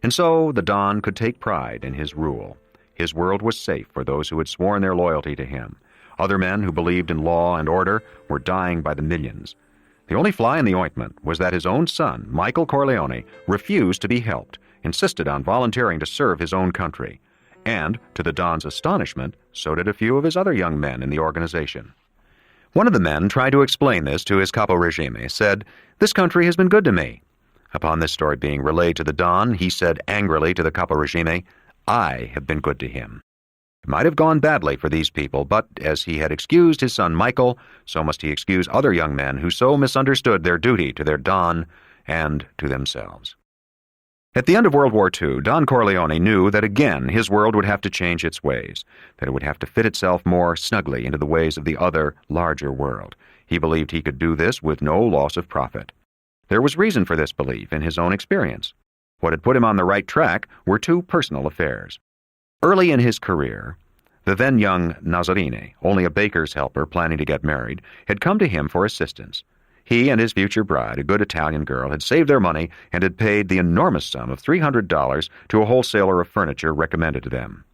And so the Don could take pride in his rule. His world was safe for those who had sworn their loyalty to him. Other men who believed in law and order were dying by the millions. The only fly in the ointment was that his own son, Michael Corleone, refused to be helped, insisted on volunteering to serve his own country. And, to the Don's astonishment, so did a few of his other young men in the organization. One of the men tried to explain this to his capo regime, said, "This country has been good to me." Upon this story being relayed to the Don, he said angrily to the capo regime, "I have been good to him." It might have gone badly for these people, but as he had excused his son Michael, so must he excuse other young men who so misunderstood their duty to their Don and to themselves. At the end of World War II, Don Corleone knew that again his world would have to change its ways, that it would have to fit itself more snugly into the ways of the other, larger world. He believed he could do this with no loss of profit. There was reason for this belief in his own experience. What had put him on the right track were two personal affairs. Early in his career, the then-young Nazarene, only a baker's helper planning to get married, had come to him for assistance. He and his future bride, a good Italian girl, had saved their money and had paid the enormous sum of $300 to a wholesaler of furniture recommended to them.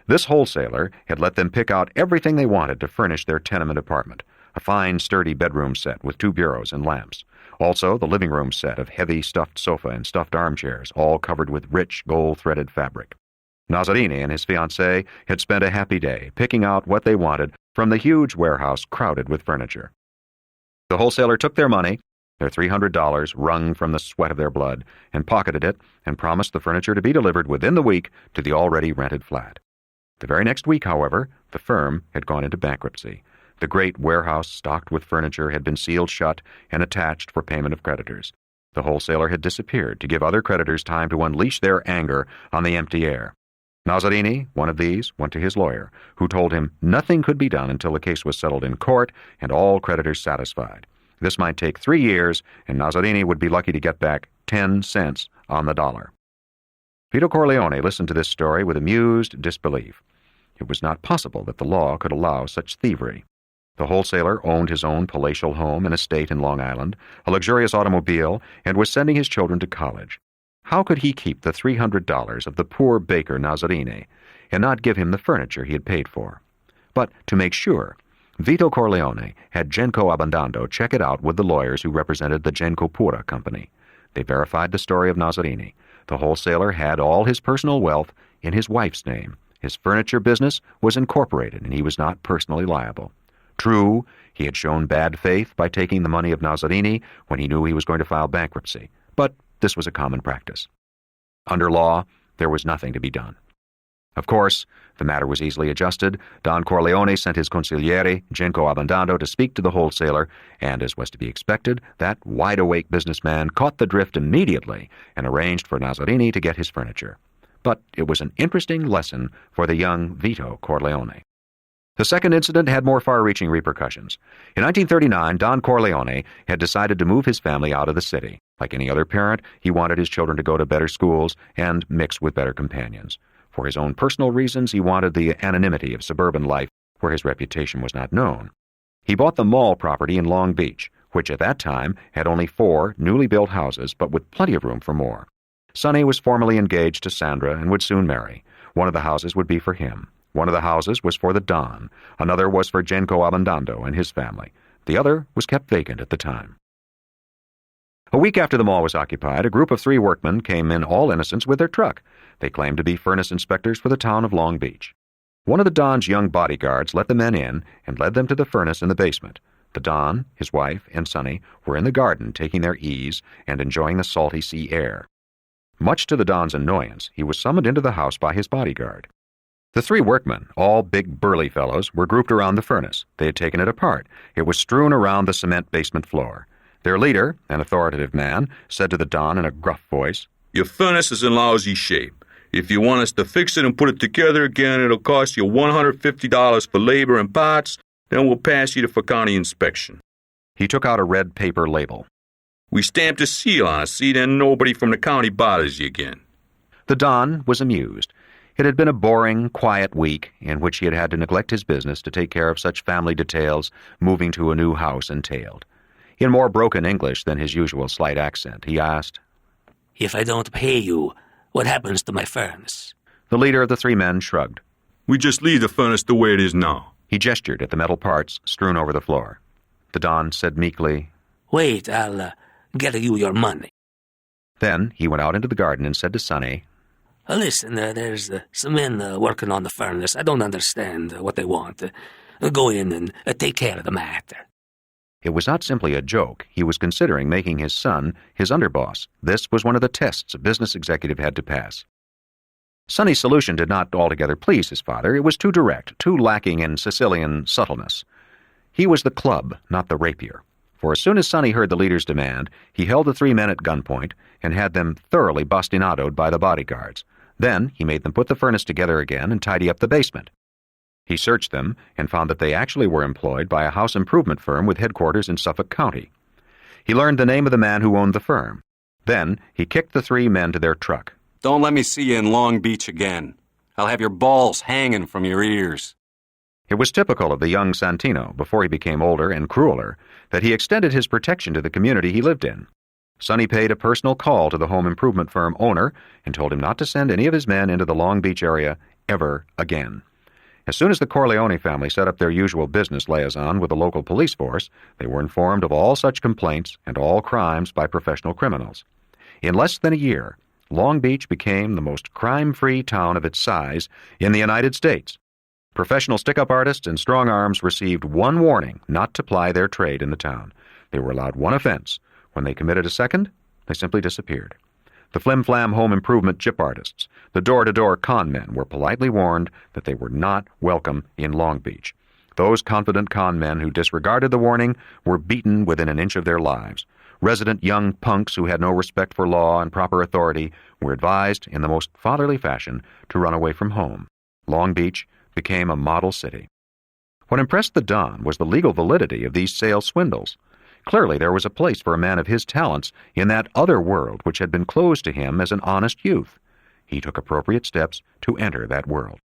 This wholesaler had let them pick out everything they wanted to furnish their tenement apartment, a fine, sturdy bedroom set with 2 bureaus and lamps. Also, the living room set of heavy stuffed sofa and stuffed armchairs, all covered with rich, gold-threaded fabric. Nazarene and his fiancée had spent a happy day picking out what they wanted from the huge warehouse crowded with furniture. The wholesaler took their money, their $300 wrung from the sweat of their blood, and pocketed it and promised the furniture to be delivered within the week to the already rented flat. The very next week, however, the firm had gone into bankruptcy. The great warehouse stocked with furniture had been sealed shut and attached for payment of creditors. The wholesaler had disappeared to give other creditors time to unleash their anger on the empty air. Nazarene, one of these, went to his lawyer, who told him nothing could be done until the case was settled in court and all creditors satisfied. This might take 3 years, and Nazarene would be lucky to get back 10 cents on the dollar. Vito Corleone listened to this story with amused disbelief. It was not possible that the law could allow such thievery. The wholesaler owned his own palatial home and estate in Long Island, a luxurious automobile, and was sending his children to college. How could he keep the $300 of the poor baker Nazarene and not give him the furniture he had paid for? But to make sure, Vito Corleone had Genco Abondando check it out with the lawyers who represented the Genco Pura company. They verified the story of Nazarene. The wholesaler had all his personal wealth in his wife's name. His furniture business was incorporated, and he was not personally liable. True, he had shown bad faith by taking the money of Nazarene when he knew he was going to file bankruptcy, but this was a common practice. Under law, there was nothing to be done. Of course, the matter was easily adjusted. Don Corleone sent his consigliere, Genco Abondando, to speak to the wholesaler, and as was to be expected, that wide-awake businessman caught the drift immediately and arranged for Nazarene to get his furniture. But it was an interesting lesson for the young Vito Corleone. The second incident had more far-reaching repercussions. In 1939, Don Corleone had decided to move his family out of the city. Like any other parent, he wanted his children to go to better schools and mix with better companions. For his own personal reasons, he wanted the anonymity of suburban life where his reputation was not known. He bought the mall property in Long Beach, which at that time had only 4 newly built houses, but with plenty of room for more. Sonny was formally engaged to Sandra and would soon marry. One of the houses would be for him. One of the houses was for the Don. Another was for Genco Abondando and his family. The other was kept vacant at the time. A week after the mall was occupied, a group of 3 workmen came in all innocence with their truck. They claimed to be furnace inspectors for the town of Long Beach. One of the Don's young bodyguards let the men in and led them to the furnace in the basement. The Don, his wife, and Sonny were in the garden taking their ease and enjoying the salty sea air. Much to the Don's annoyance, he was summoned into the house by his bodyguard. The 3 workmen, all big burly fellows, were grouped around the furnace. They had taken it apart. It was strewn around the cement basement floor. Their leader, an authoritative man, said to the Don in a gruff voice, "Your furnace is in lousy shape. If you want us to fix it and put it together again, it'll cost you $150 for labor and parts, then we'll pass you for county inspection." He took out a red paper label. "We stamped a seal on it, see, then nobody from the county bothers you again." The Don was amused. It had been a boring, quiet week in which he had had to neglect his business to take care of such family details moving to a new house entailed. In more broken English than his usual slight accent, he asked, "If I don't pay you, What happens to my furnace? The leader of the three men shrugged. We just leave the furnace the way it is now. He gestured at the metal parts strewn over the floor. The Don said meekly, Wait, I'll get you your money. Then he went out into the garden and said to Sonny, Listen, there's some men working on the furnace. I don't understand what they want. Go in and take care of the matter. It was not simply a joke. He was considering making his son his underboss. This was one of the tests a business executive had to pass. Sonny's solution did not altogether please his father. It was too direct, too lacking in Sicilian subtleness. He was the club, not the rapier. For as soon as Sonny heard the leader's demand, he held the three men at gunpoint and had them thoroughly bastinadoed by the bodyguards. Then he made them put the furnace together again and tidy up the basement. He searched them and found that they actually were employed by a house improvement firm with headquarters in Suffolk County. He learned the name of the man who owned the firm. Then he kicked the three men to their truck. Don't let me see you in Long Beach again. I'll have your balls hanging from your ears. It was typical of the young Santino, before he became older and crueler, that he extended his protection to the community he lived in. Sonny paid a personal call to the home improvement firm owner and told him not to send any of his men into the Long Beach area ever again. As soon as the Corleone family set up their usual business liaison with the local police force, they were informed of all such complaints and all crimes by professional criminals. In less than a year, Long Beach became the most crime-free town of its size in the United States. Professional stick-up artists and strong-arms received one warning not to ply their trade in the town. They were allowed one offense. When they committed a second, they simply disappeared. The flim-flam home improvement gyp artists, the door-to-door con men, were politely warned that they were not welcome in Long Beach. Those confident con men who disregarded the warning were beaten within an inch of their lives. Resident young punks who had no respect for law and proper authority were advised in the most fatherly fashion to run away from home. Long Beach became a model city. What impressed the Don was the legal validity of these sales swindles. Clearly there was a place for a man of his talents in that other world which had been closed to him as an honest youth. He took appropriate steps to enter that world.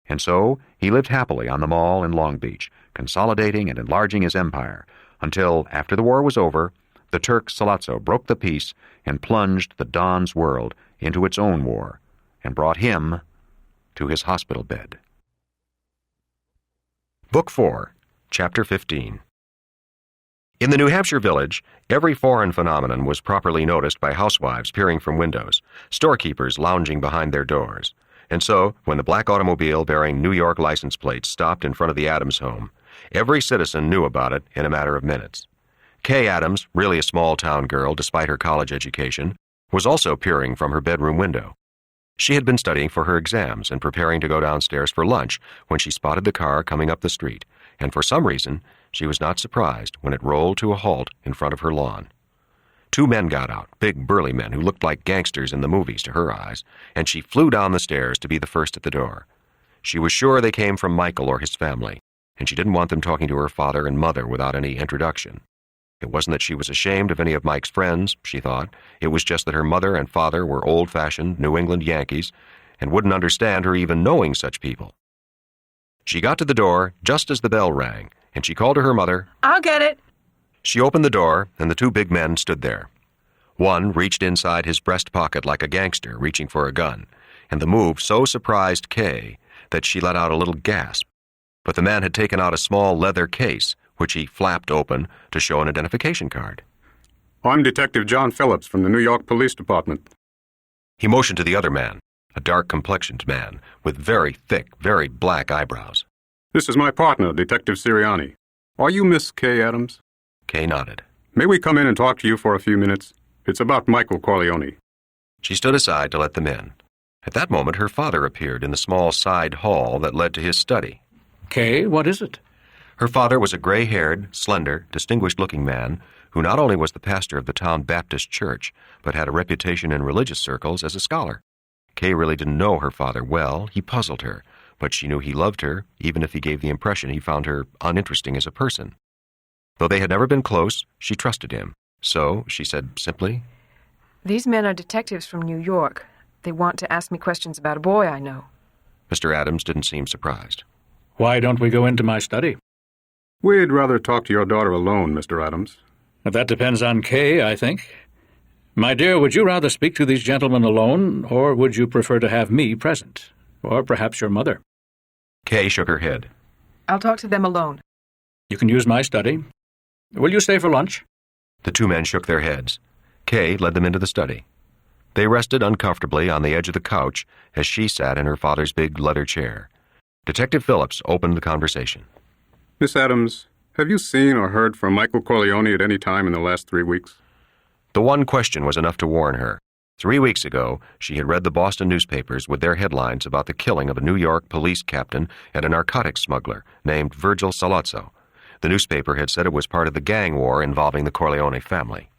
And so he lived happily on the Mall in Long Beach, consolidating and enlarging his empire, until, after the war was over, the Turk Sollozzo broke the peace and plunged the Don's world into its own war, and brought him to his hospital bed. Book 4, Chapter 15. In the New Hampshire village, every foreign phenomenon was properly noticed by housewives peering from windows, storekeepers lounging behind their doors. And so, when the black automobile bearing New York license plates stopped in front of the Adams home, every citizen knew about it in a matter of minutes. Kay Adams, really a small-town girl despite her college education, was also peering from her bedroom window. She had been studying for her exams and preparing to go downstairs for lunch when she spotted the car coming up the street, and for some reason, she was not surprised when it rolled to a halt in front of her lawn. Two men got out, big burly men who looked like gangsters in the movies to her eyes, and she flew down the stairs to be the first at the door. She was sure they came from Michael or his family, and she didn't want them talking to her father and mother without any introduction. It wasn't that she was ashamed of any of Mike's friends, she thought. It was just that her mother and father were old-fashioned New England Yankees and wouldn't understand her even knowing such people. She got to the door just as the bell rang, and she called to her mother. I'll get it. She opened the door, and the two big men stood there. One reached inside his breast pocket like a gangster reaching for a gun, and the move so surprised Kay that she let out a little gasp. But the man had taken out a small leather case, which he flapped open to show an identification card. I'm Detective John Phillips from the New York Police Department. He motioned to the other man, a dark-complexioned man with very thick, very black eyebrows. This is my partner, Detective Sirianni. Are you Miss Kay Adams? Kay nodded. May we come in and talk to you for a few minutes? It's about Michael Corleone. She stood aside to let them in. At that moment, her father appeared in the small side hall that led to his study. Kay, what is it? Her father was a gray-haired, slender, distinguished-looking man who not only was the pastor of the town Baptist church, but had a reputation in religious circles as a scholar. Kay really didn't know her father well. He puzzled her, but she knew he loved her, even if he gave the impression he found her uninteresting as a person. Though they had never been close, she trusted him. So she said simply, These men are detectives from New York. They want to ask me questions about a boy I know. Mr. Adams didn't seem surprised. Why don't we go into my study? We'd rather talk to your daughter alone, Mr. Adams. That depends on Kay, I think. My dear, would you rather speak to these gentlemen alone, or would you prefer to have me present? Or perhaps your mother? Kay shook her head. I'll talk to them alone. You can use my study. Will you stay for lunch? The two men shook their heads. Kay led them into the study. They rested uncomfortably on the edge of the couch as she sat in her father's big leather chair. Detective Phillips opened the conversation. Miss Adams, have you seen or heard from Michael Corleone at any time in the last 3 weeks? The one question was enough to warn her. 3 weeks ago, she had read the Boston newspapers with their headlines about the killing of a New York police captain and a narcotics smuggler named Virgil Salazzo. The newspaper had said it was part of the gang war involving the Corleone family.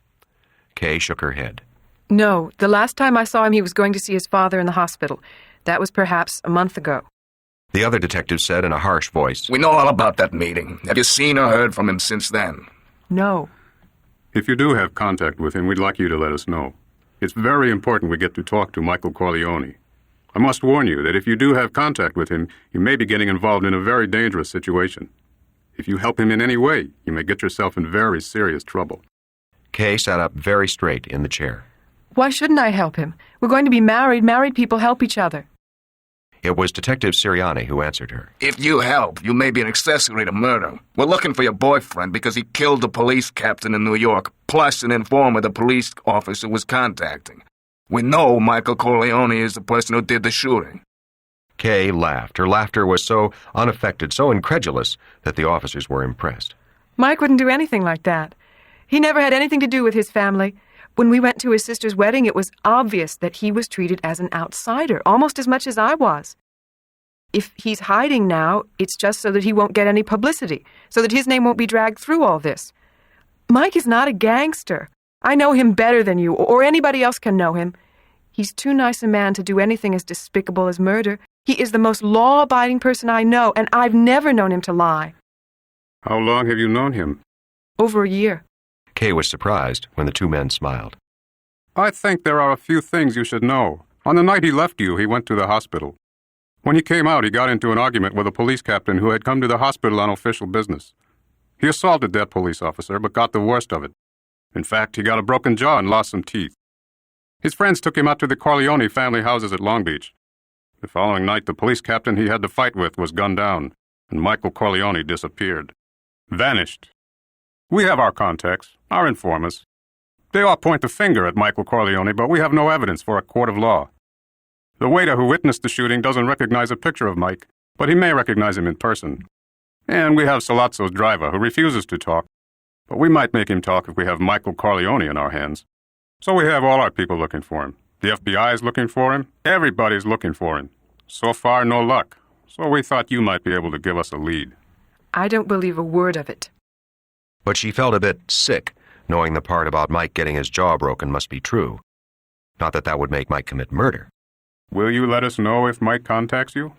Kay shook her head. No, the last time I saw him he was going to see his father in the hospital. That was perhaps a month ago. The other detective said in a harsh voice, We know all about that meeting. Have you seen or heard from him since then? No. If you do have contact with him, we'd like you to let us know. It's very important we get to talk to Michael Corleone. I must warn you that if you do have contact with him, you may be getting involved in a very dangerous situation. If you help him in any way, you may get yourself in very serious trouble. Kay sat up very straight in the chair. Why shouldn't I help him? We're going to be married. Married people help each other. It was Detective Sirianni who answered her. If you help, you may be an accessory to murder. We're looking for your boyfriend because he killed a police captain in New York, plus an informer the police officer was contacting. We know Michael Corleone is the person who did the shooting. Kay laughed. Her laughter was so unaffected, so incredulous, that the officers were impressed. Mike wouldn't do anything like that. He never had anything to do with his family. When we went to his sister's wedding, it was obvious that he was treated as an outsider, almost as much as I was. If he's hiding now, it's just so that he won't get any publicity, so that his name won't be dragged through all this. Mike is not a gangster. I know him better than you, or anybody else can know him. He's too nice a man to do anything as despicable as murder. He is the most law-abiding person I know, and I've never known him to lie. How long have you known him? Over a year. Kay was surprised when the two men smiled. I think there are a few things you should know. On the night he left you, he went to the hospital. When he came out, he got into an argument with a police captain who had come to the hospital on official business. He assaulted that police officer, but got the worst of it. In fact, he got a broken jaw and lost some teeth. His friends took him out to the Corleone family houses at Long Beach. The following night, the police captain he had to fight with was gunned down, and Michael Corleone disappeared. Vanished. We have our contacts, our informers. They all point the finger at Michael Corleone, but we have no evidence for a court of law. The waiter who witnessed the shooting doesn't recognize a picture of Mike, but he may recognize him in person. And we have Salazzo's driver, who refuses to talk, but we might make him talk if we have Michael Corleone in our hands. So we have all our people looking for him. The FBI is looking for him. Everybody's looking for him. So far, no luck. So we thought you might be able to give us a lead. I don't believe a word of it. But she felt a bit sick, knowing the part about Mike getting his jaw broken must be true. Not that that would make Mike commit murder. Will you let us know if Mike contacts you?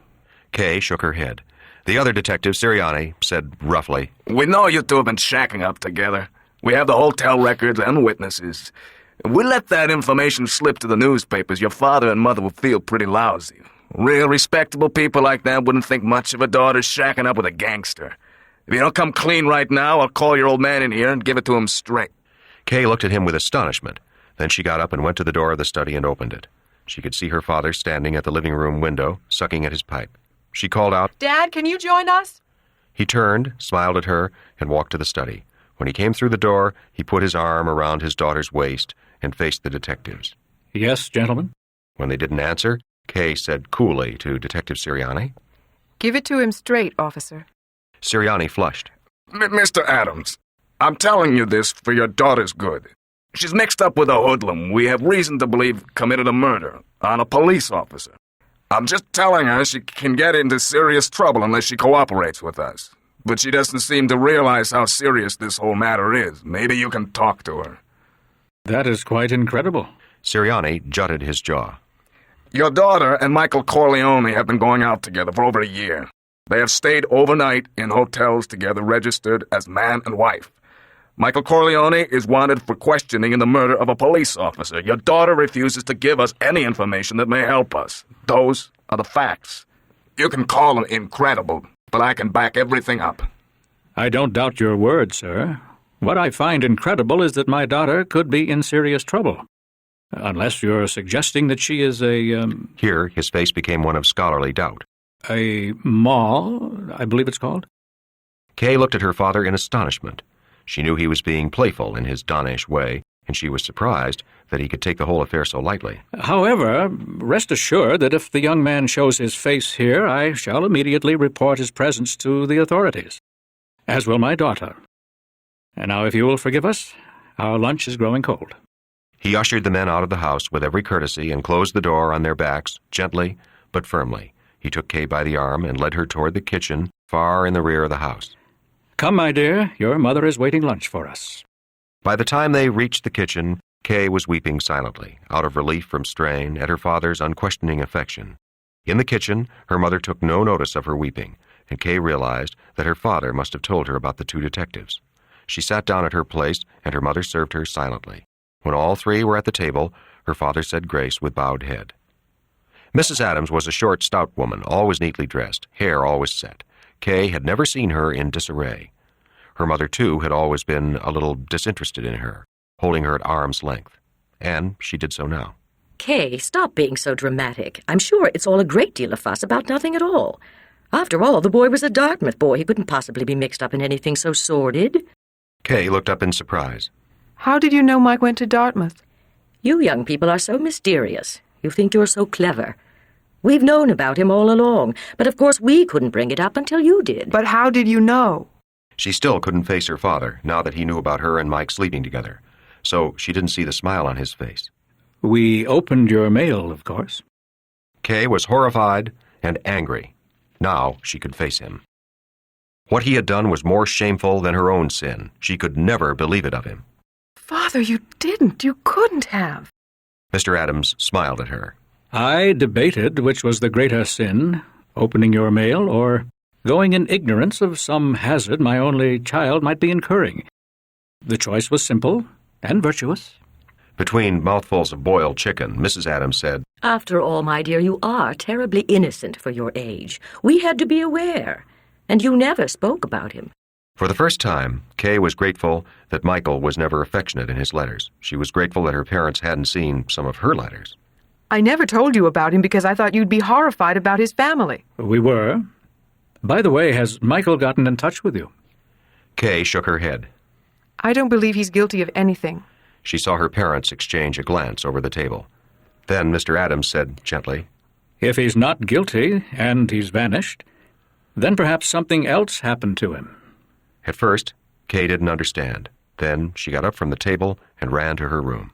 Kay shook her head. The other detective, Sirianni, said roughly, We know you two have been shacking up together. We have the hotel records and witnesses. If we let that information slip to the newspapers, your father and mother will feel pretty lousy. Real respectable people like that wouldn't think much of a daughter shacking up with a gangster. If you don't come clean right now, I'll call your old man in here and give it to him straight. Kay looked at him with astonishment. Then she got up and went to the door of the study and opened it. She could see her father standing at the living room window, sucking at his pipe. She called out, Dad, can you join us? He turned, smiled at her, and walked to the study. When he came through the door, he put his arm around his daughter's waist and faced the detectives. Yes, gentlemen? When they didn't answer, Kay said coolly to Detective Sirianni. Give it to him straight, officer. Sirianni flushed. Mr. Adams, I'm telling you this for your daughter's good. She's mixed up with a hoodlum we have reason to believe committed a murder on a police officer. I'm just telling her she can get into serious trouble unless she cooperates with us. But she doesn't seem to realize how serious this whole matter is. Maybe you can talk to her. That is quite incredible. Sirianni jutted his jaw. Your daughter and Michael Corleone have been going out together for over a year. They have stayed overnight in hotels together, registered as man and wife. Michael Corleone is wanted for questioning in the murder of a police officer. Your daughter refuses to give us any information that may help us. Those are the facts. You can call them incredible, but I can back everything up. I don't doubt your word, sir. What I find incredible is that my daughter could be in serious trouble. Unless you're suggesting that she is a, Here, his face became one of scholarly doubt. a mall, I believe it's called? Kay looked at her father in astonishment. She knew he was being playful in his donnish way, and she was surprised that he could take the whole affair so lightly. However, rest assured that if the young man shows his face here, I shall immediately report his presence to the authorities, as will my daughter. And now, if you will forgive us, our lunch is growing cold. He ushered the men out of the house with every courtesy and closed the door on their backs, gently but firmly. He took Kay by the arm and led her toward the kitchen, far in the rear of the house. Come, my dear, your mother is waiting lunch for us. By the time they reached the kitchen, Kay was weeping silently, out of relief from strain at her father's unquestioning affection. In the kitchen, her mother took no notice of her weeping, and Kay realized that her father must have told her about the two detectives. She sat down at her place, and her mother served her silently. When all three were at the table, her father said grace with bowed head. Mrs. Adams was a short, stout woman, always neatly dressed, hair always set. Kay had never seen her in disarray. Her mother, too, had always been a little disinterested in her, holding her at arm's length. And she did so now. Kay, stop being so dramatic. I'm sure it's all a great deal of fuss about nothing at all. After all, the boy was a Dartmouth boy. He couldn't possibly be mixed up in anything so sordid. Kay looked up in surprise. How did you know Mike went to Dartmouth? You young people are so mysterious. You think you're so clever. We've known about him all along, but of course we couldn't bring it up until you did. But how did you know? She still couldn't face her father, now that he knew about her and Mike sleeping together. So she didn't see the smile on his face. We opened your mail, of course. Kay was horrified and angry. Now she could face him. What he had done was more shameful than her own sin. She could never believe it of him. Father, you didn't. You couldn't have. Mr. Adams smiled at her. I debated which was the greater sin, opening your mail or going in ignorance of some hazard my only child might be incurring. The choice was simple and virtuous. Between mouthfuls of boiled chicken, Mrs. Adams said, After all, my dear, you are terribly innocent for your age. We had to be aware, and you never spoke about him. For the first time, Kay was grateful that Michael was never affectionate in his letters. She was grateful that her parents hadn't seen some of her letters. I never told you about him because I thought you'd be horrified about his family. We were. By the way, has Michael gotten in touch with you? Kay shook her head. I don't believe he's guilty of anything. She saw her parents exchange a glance over the table. Then Mr. Adams said gently, If he's not guilty, and he's vanished, then perhaps something else happened to him. At first, Kay didn't understand. Then she got up from the table and ran to her room.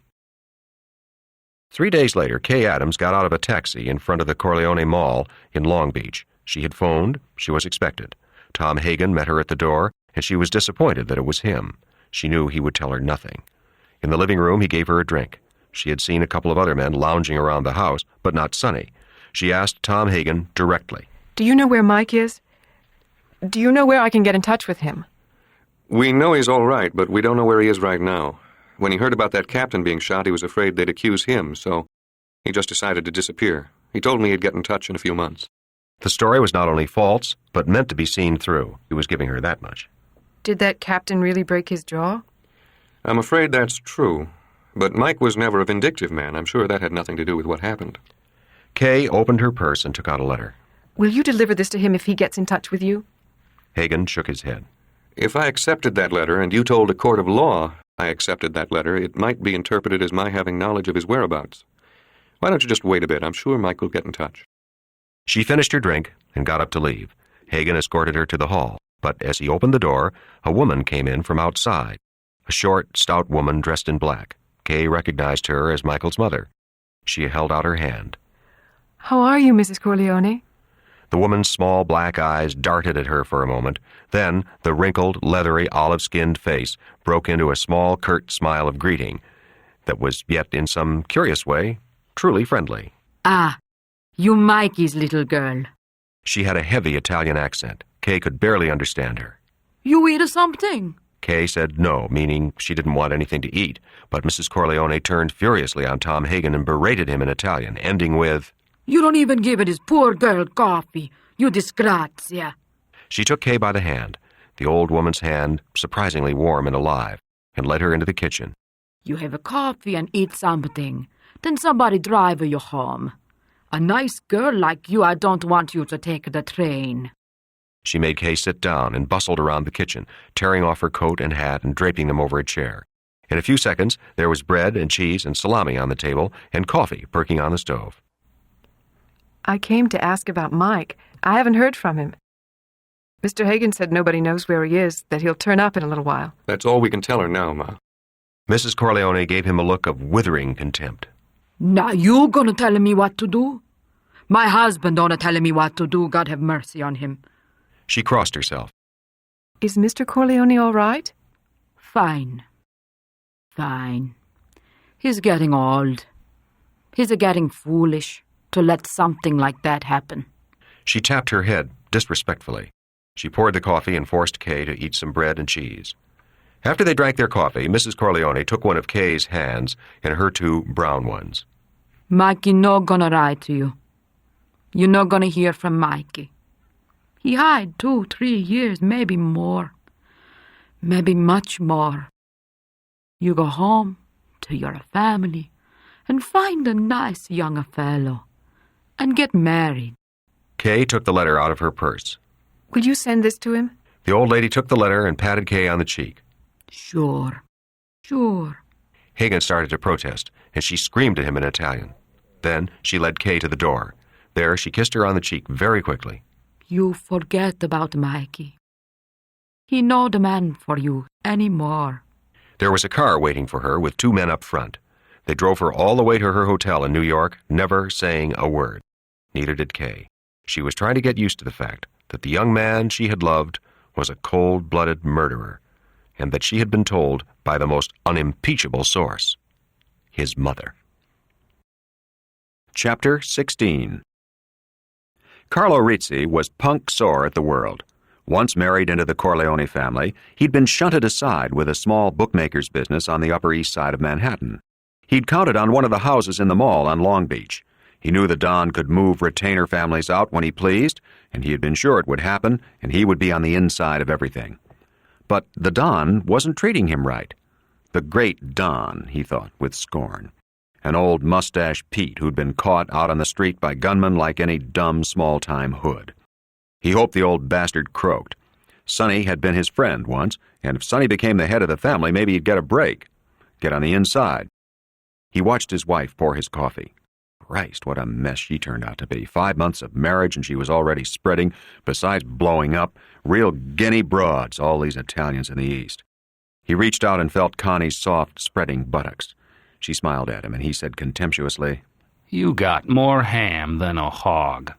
3 days later, Kay Adams got out of a taxi in front of the Corleone Mall in Long Beach. She had phoned. She was expected. Tom Hagen met her at the door, and she was disappointed that it was him. She knew he would tell her nothing. In the living room, he gave her a drink. She had seen a couple of other men lounging around the house, but not Sonny. She asked Tom Hagen directly. Do you know where Mike is? Do you know where I can get in touch with him? We know he's all right, but we don't know where he is right now. When he heard about that captain being shot, he was afraid they'd accuse him, so he just decided to disappear. He told me he'd get in touch in a few months. The story was not only false, but meant to be seen through. He was giving her that much. Did that captain really break his jaw? I'm afraid that's true. But Mike was never a vindictive man. I'm sure that had nothing to do with what happened. Kay opened her purse and took out a letter. Will you deliver this to him if he gets in touch with you? Hagen shook his head. If I accepted that letter and you told a court of law I accepted that letter, it might be interpreted as my having knowledge of his whereabouts. Why don't you just wait a bit? I'm sure Mike will get in touch. She finished her drink and got up to leave. Hagen escorted her to the hall, but as he opened the door, a woman came in from outside. A short, stout woman dressed in black. Kay recognized her as Michael's mother. She held out her hand. How are you, Mrs. Corleone? The woman's small black eyes darted at her for a moment. Then the wrinkled, leathery, olive-skinned face broke into a small, curt smile of greeting that was yet, in some curious way, truly friendly. Ah, you Mikey's little girl. She had a heavy Italian accent. Kay could barely understand her. You eat something? Kay said no, meaning she didn't want anything to eat, but Mrs. Corleone turned furiously on Tom Hagen and berated him in Italian, ending with, You don't even give this poor girl coffee. You disgrazia. She took Kay by the hand, the old woman's hand surprisingly warm and alive, and led her into the kitchen. You have a coffee and eat something. then somebody drive you home. A nice girl like you, I don't want you to take the train. She made Kay sit down and bustled around the kitchen, tearing off her coat and hat and draping them over a chair. In a few seconds, there was bread and cheese and salami on the table and coffee perking on the stove. I came to ask about Mike. I haven't heard from him. Mr. Hagan said nobody knows where he is, that he'll turn up in a little while. That's all we can tell her now, Ma. Mrs. Corleone gave him a look of withering contempt. Now you gonna tell me what to do? My husband don't tell me what to do, God have mercy on him. She crossed herself. Is Mr. Corleone all right? Fine. He's getting old. He's getting foolish to let something like that happen. She tapped her head disrespectfully. She poured the coffee and forced Kay to eat some bread and cheese. After they drank their coffee, Mrs. Corleone took one of Kay's hands in her two brown ones. Mikey no gonna write to you. You're not gonna hear from Mikey. He hide 2-3 years, maybe more. Maybe much more. You go home to your family and find a nice young fellow and get married. Kay took the letter out of her purse. Will you send this to him? The old lady took the letter and patted Kay on the cheek. Sure. Hagan started to protest, and she screamed at him in Italian. Then she led Kay to the door. There she kissed her on the cheek very quickly. You forget about Mikey. He no the man for you anymore. There was a car waiting for her with 2 men up front. They drove her all the way to her hotel in New York, never saying a word. Neither did Kay. She was trying to get used to the fact that the young man she had loved was a cold-blooded murderer, and that she had been told by the most unimpeachable source, his mother. Chapter 16. Carlo Rizzi was punk sore at the world. Once married into the Corleone family, he'd been shunted aside with a small bookmaker's business on the Upper East Side of Manhattan. He'd counted on one of the houses in the mall on Long Beach. He knew the Don could move retainer families out when he pleased, and he had been sure it would happen, and he would be on the inside of everything. But the Don wasn't treating him right. The great Don, he thought with scorn. An old mustache Pete who'd been caught out on the street by gunmen like any dumb small-time hood. He hoped the old bastard croaked. Sonny had been his friend once, and if Sonny became the head of the family, maybe he'd get a break. Get on the inside. He watched his wife pour his coffee. Christ, what a mess she turned out to be. 5 months of marriage and she was already spreading, besides blowing up, real guinea broads, all these Italians in the East. He reached out and felt Connie's soft, spreading buttocks. She smiled at him, and he said contemptuously, "You got more ham than a hog."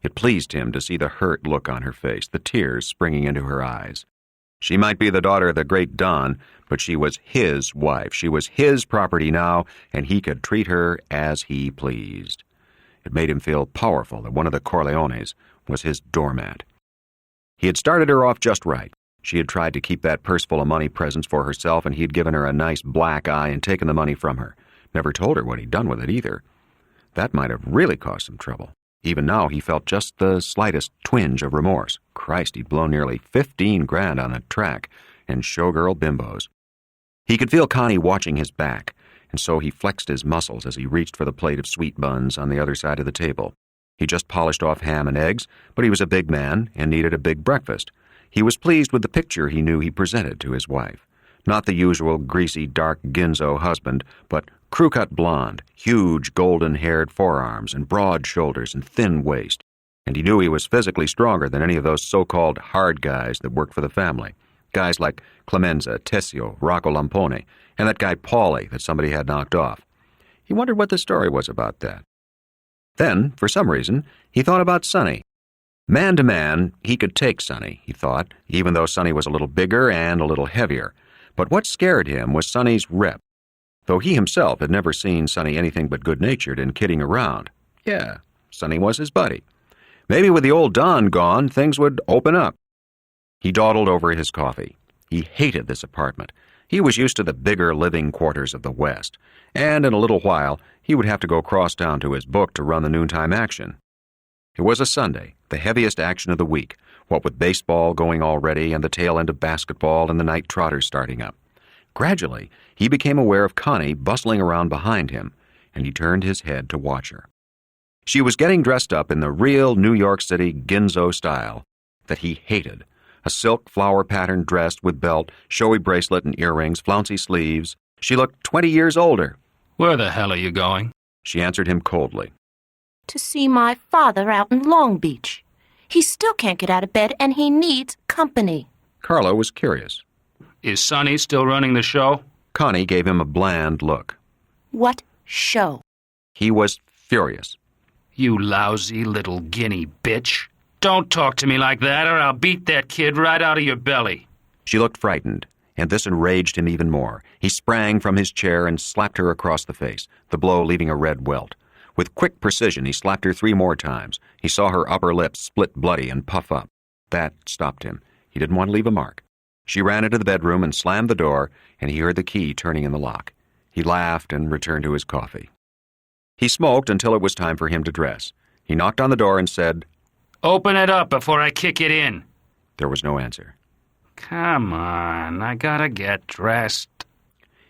It pleased him to see the hurt look on her face, the tears springing into her eyes. She might be the daughter of the great Don, but she was his wife. She was his property now, and he could treat her as he pleased. It made him feel powerful that one of the Corleones was his doormat. He had started her off just right. She had tried to keep that purse full of money presents for herself, and he had given her a nice black eye and taken the money from her. Never told her what he'd done with it either. That might have really caused some trouble. Even now, he felt just the slightest twinge of remorse. Christ, he'd blown nearly 15 grand on a track and showgirl bimbos. He could feel Connie watching his back, and so he flexed his muscles as he reached for the plate of sweet buns on the other side of the table. He just polished off ham and eggs, but he was a big man and needed a big breakfast. He was pleased with the picture he knew he presented to his wife. Not the usual greasy, dark ginzo husband, but crew-cut blonde, huge golden-haired forearms and broad shoulders and thin waist. And he knew he was physically stronger than any of those so-called hard guys that worked for the family. Guys like Clemenza, Tessio, Rocco Lampone, and that guy Paulie that somebody had knocked off. He wondered what the story was about that. Then, for some reason, he thought about Sonny. Man to man, he could take Sonny, he thought, even though Sonny was a little bigger and a little heavier. But what scared him was Sonny's rep. Though he himself had never seen Sonny anything but good-natured and kidding around. Yeah, Sonny was his buddy. Maybe with the old Don gone, things would open up. He dawdled over his coffee. He hated this apartment. He was used to the bigger living quarters of the West, and in a little while he would have to go cross town to his book to run the noontime action. It was a Sunday, the heaviest action of the week, what with baseball going already and the tail end of basketball and the night trotters starting up. Gradually, he became aware of Connie bustling around behind him. and he turned his head to watch her. She was getting dressed up in the real New York City Ginzo style that he hated. A silk flower-patterned dress with belt, showy bracelet and earrings, flouncy sleeves. She looked 20 years older. Where the hell are you going? She answered him coldly. To see my father out in Long Beach. He still can't get out of bed, and he needs company. Carlo was curious. Is Sonny still running the show? Connie gave him a bland look. What show? He was furious. You lousy little guinea bitch. Don't talk to me like that, or I'll beat that kid right out of your belly. She looked frightened, and this enraged him even more. He sprang from his chair and slapped her across the face, the blow leaving a red welt. With quick precision, he slapped her 3 more times. He saw her upper lip split bloody and puff up. That stopped him. He didn't want to leave a mark. She ran into the bedroom and slammed the door, and he heard the key turning in the lock. He laughed and returned to his coffee. He smoked until it was time for him to dress. He knocked on the door and said, Open it up before I kick it in. There was no answer. Come on, I gotta get dressed.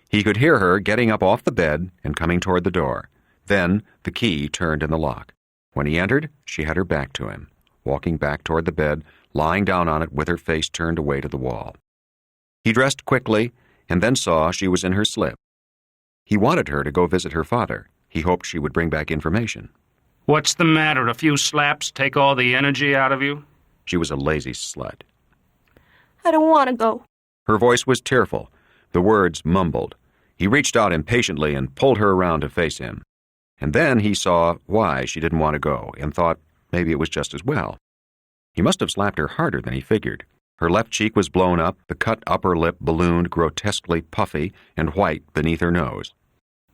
He could hear her getting up off the bed and coming toward the door. Then the key turned in the lock. When he entered, she had her back to him, walking back toward the bed, lying down on it with her face turned away to the wall. He dressed quickly and then saw she was in her slip. He wanted her to go visit her father. He hoped she would bring back information. What's the matter? A few slaps take all the energy out of you? She was a lazy slut. I don't want to go. Her voice was tearful, the words mumbled. He reached out impatiently and pulled her around to face him. And then he saw why she didn't want to go and thought maybe it was just as well. He must have slapped her harder than he figured. Her left cheek was blown up, the cut upper lip ballooned, grotesquely puffy and white beneath her nose.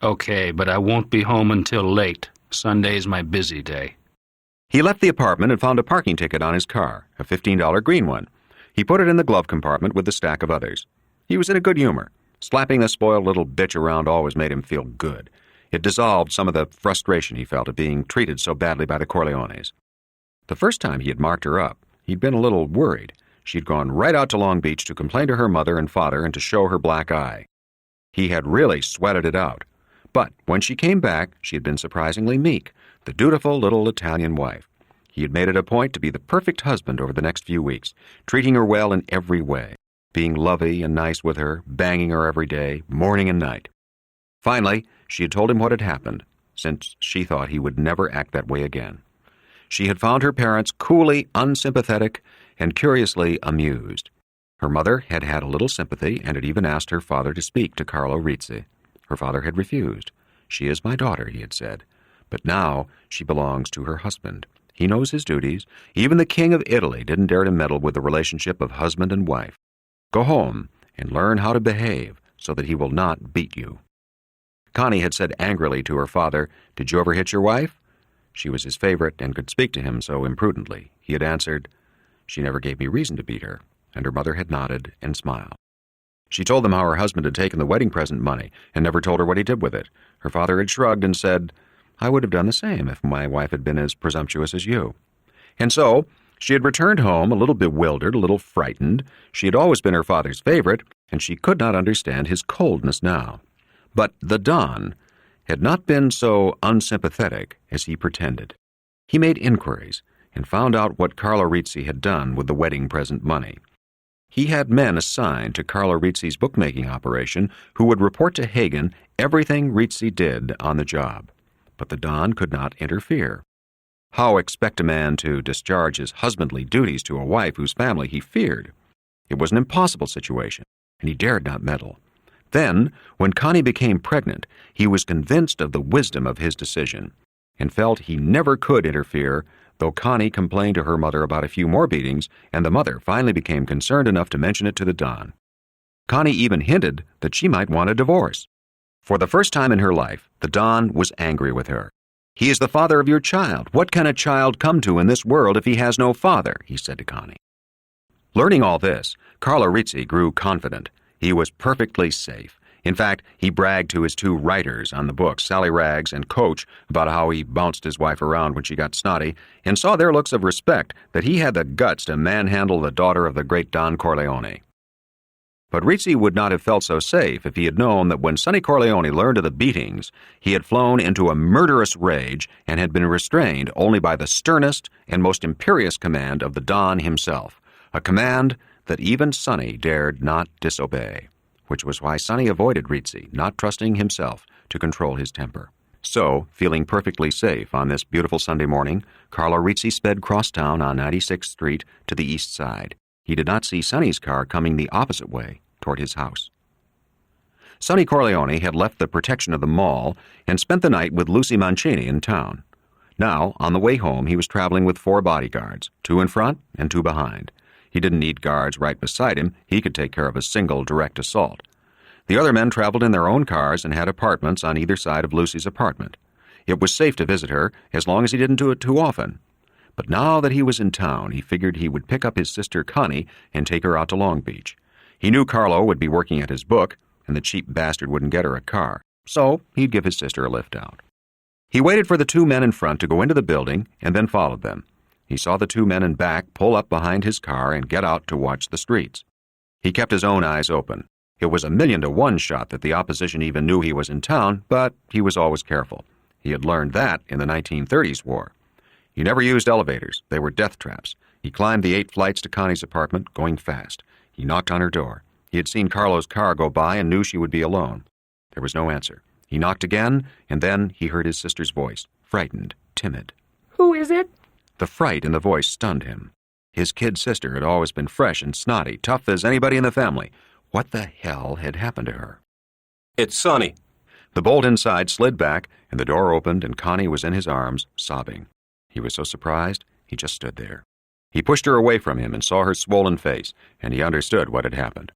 Okay, but I won't be home until late. Sunday's my busy day. He left the apartment and found a parking ticket on his car, a $15 green one. He put it in the glove compartment with the stack of others. He was in a good humor. Slapping the spoiled little bitch around always made him feel good. It dissolved some of the frustration he felt at being treated so badly by the Corleones. The first time he had marked her up, he'd been a little worried. She'd gone right out to Long Beach to complain to her mother and father and to show her black eye. He had really sweated it out. But when she came back, she had been surprisingly meek, the dutiful little Italian wife. He had made it a point to be the perfect husband over the next few weeks, treating her well in every way, being lovey and nice with her, banging her every day, morning and night. Finally, she had told him what had happened, since she thought he would never act that way again. She had found her parents coolly unsympathetic and curiously amused. Her mother had had a little sympathy and had even asked her father to speak to Carlo Rizzi. Her father had refused. She is my daughter, he had said. But now she belongs to her husband. He knows his duties. Even the King of Italy didn't dare to meddle with the relationship of husband and wife. Go home and learn how to behave so that he will not beat you. Connie had said angrily to her father, Did you ever hit your wife? She was his favorite and could speak to him so imprudently. He had answered, She never gave me reason to beat her, and her mother had nodded and smiled. She told them how her husband had taken the wedding present money and never told her what he did with it. Her father had shrugged and said, I would have done the same if my wife had been as presumptuous as you. And so she had returned home a little bewildered, a little frightened. She had always been her father's favorite, and she could not understand his coldness now. But the Don had not been so unsympathetic as he pretended. He made inquiries and found out what Carlo Rizzi had done with the wedding present money. He had men assigned to Carlo Rizzi's bookmaking operation who would report to Hagen everything Rizzi did on the job. But the Don could not interfere. How expect a man to discharge his husbandly duties to a wife whose family he feared? It was an impossible situation, and he dared not meddle. Then, when Connie became pregnant, he was convinced of the wisdom of his decision, and felt he never could interfere, though Connie complained to her mother about a few more beatings, and the mother finally became concerned enough to mention it to the Don. Connie even hinted that she might want a divorce. For the first time in her life, the Don was angry with her. He is the father of your child. What can a child come to in this world if he has no father? He said to Connie. Learning all this, Carlo Rizzi grew confident. He was perfectly safe. In fact, he bragged to his 2 writers on the book, Sally Rags and Coach, about how he bounced his wife around when she got snotty, and saw their looks of respect that he had the guts to manhandle the daughter of the great Don Corleone. But Rizzi would not have felt so safe if he had known that when Sonny Corleone learned of the beatings, he had flown into a murderous rage and had been restrained only by the sternest and most imperious command of the Don himself, a command that even Sonny dared not disobey, which was why Sonny avoided Rizzi, not trusting himself to control his temper. So, feeling perfectly safe on this beautiful Sunday morning, Carlo Rizzi sped crosstown on 96th Street to the east side. He did not see Sonny's car coming the opposite way toward his house. Sonny Corleone had left the protection of the mall and spent the night with Lucy Mancini in town. Now, on the way home, he was traveling with 4 bodyguards, 2 in front and 2 behind. He didn't need guards right beside him. He could take care of a single direct assault. The other men traveled in their own cars and had apartments on either side of Lucy's apartment. It was safe to visit her as long as he didn't do it too often. But now that he was in town, he figured he would pick up his sister Connie and take her out to Long Beach. He knew Carlo would be working at his book, and the cheap bastard wouldn't get her a car, so he'd give his sister a lift out. He waited for the 2 men in front to go into the building and then followed them. He saw the 2 men in back pull up behind his car and get out to watch the streets. He kept his own eyes open. It was a 1,000,000-to-1 shot that the opposition even knew he was in town, but he was always careful. He had learned that in the 1930s war. He never used elevators. They were death traps. He climbed the 8 flights to Connie's apartment, going fast. He knocked on her door. He had seen Carlo's car go by and knew she would be alone. There was no answer. He knocked again, and then he heard his sister's voice, frightened, timid. Who is it? The fright in the voice stunned him. His kid sister had always been fresh and snotty, tough as anybody in the family. What the hell had happened to her? It's Sonny. The bolt inside slid back, and the door opened, and Connie was in his arms, sobbing. He was so surprised, he just stood there. He pushed her away from him and saw her swollen face, and he understood what had happened.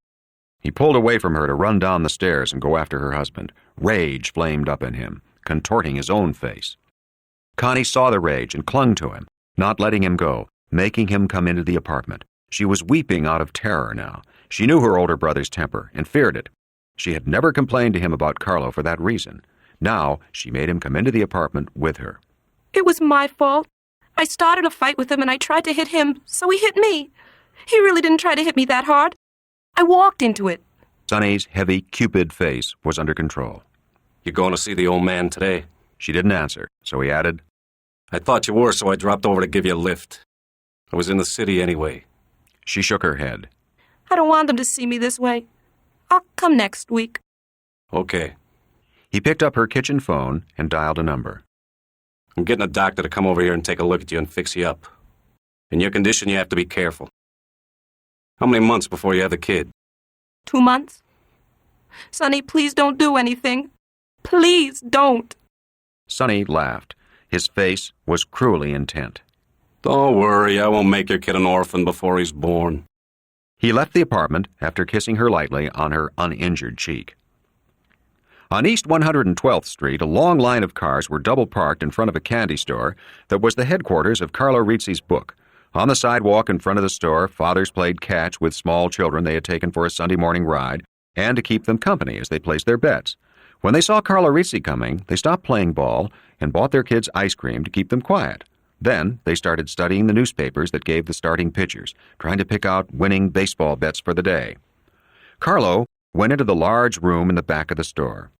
He pulled away from her to run down the stairs and go after her husband. Rage flamed up in him, contorting his own face. Connie saw the rage and clung to him, not letting him go, making him come into the apartment. She was weeping out of terror now. She knew her older brother's temper and feared it. She had never complained to him about Carlo for that reason. Now she made him come into the apartment with her. It was my fault. I started a fight with him and I tried to hit him, so he hit me. He really didn't try to hit me that hard. I walked into it. Sonny's heavy, cupid face was under control. You going to see the old man today? She didn't answer, so he added, I thought you were, so I dropped over to give you a lift. I was in the city anyway. She shook her head. I don't want them to see me this way. I'll come next week. Okay. He picked up her kitchen phone and dialed a number. I'm getting a doctor to come over here and take a look at you and fix you up. In your condition, you have to be careful. How many months before you have the kid? 2 months. Sonny, please don't do anything. Please don't. Sonny laughed. His face was cruelly intent. Don't worry, I won't make your kid an orphan before he's born. He left the apartment after kissing her lightly on her uninjured cheek. On East 112th Street, a long line of cars were double parked in front of a candy store that was the headquarters of Carlo Rizzi's book. On the sidewalk in front of the store, fathers played catch with small children they had taken for a Sunday morning ride and to keep them company as they placed their bets. When they saw Carlo Rizzi coming, they stopped playing ball and bought their kids ice cream to keep them quiet. Then they started studying the newspapers that gave the starting pitchers, trying to pick out winning baseball bets for the day. Carlo went into the large room in the back of the store.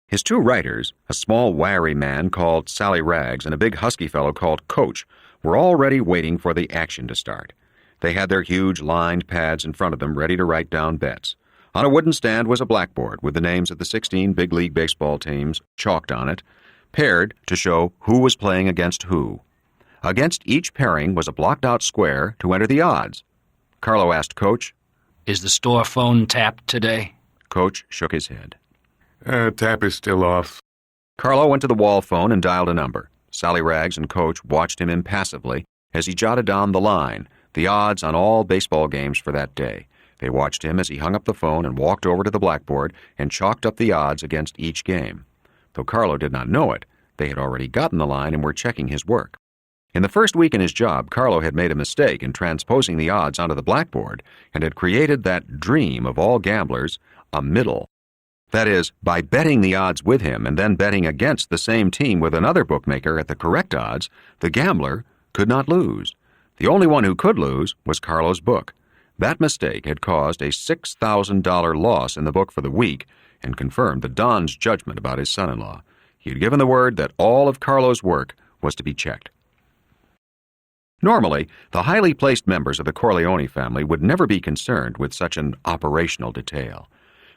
His 2 writers, a small wiry man called Sally Rags and a big husky fellow called Coach, were already waiting for the action to start. They had their huge lined pads in front of them ready to write down bets. On a wooden stand was a blackboard with the names of the 16 big league baseball teams chalked on it, paired to show who was playing against who. Against each pairing was a blocked-out square to enter the odds. Carlo asked Coach, Is the store phone tapped today? Coach shook his head. Tap is still off. Carlo went to the wall phone and dialed a number. Sally Rags and Coach watched him impassively as he jotted down the line, the odds on all baseball games for that day. They watched him as he hung up the phone and walked over to the blackboard and chalked up the odds against each game. Though Carlo did not know it, they had already gotten the line and were checking his work. In the first week in his job, Carlo had made a mistake in transposing the odds onto the blackboard and had created that dream of all gamblers, a middle. That is, by betting the odds with him and then betting against the same team with another bookmaker at the correct odds, the gambler could not lose. The only one who could lose was Carlo's book. That mistake had caused a $6,000 loss in the book for the week and confirmed the Don's judgment about his son-in-law. He had given the word that all of Carlo's work was to be checked. Normally, the highly placed members of the Corleone family would never be concerned with such an operational detail.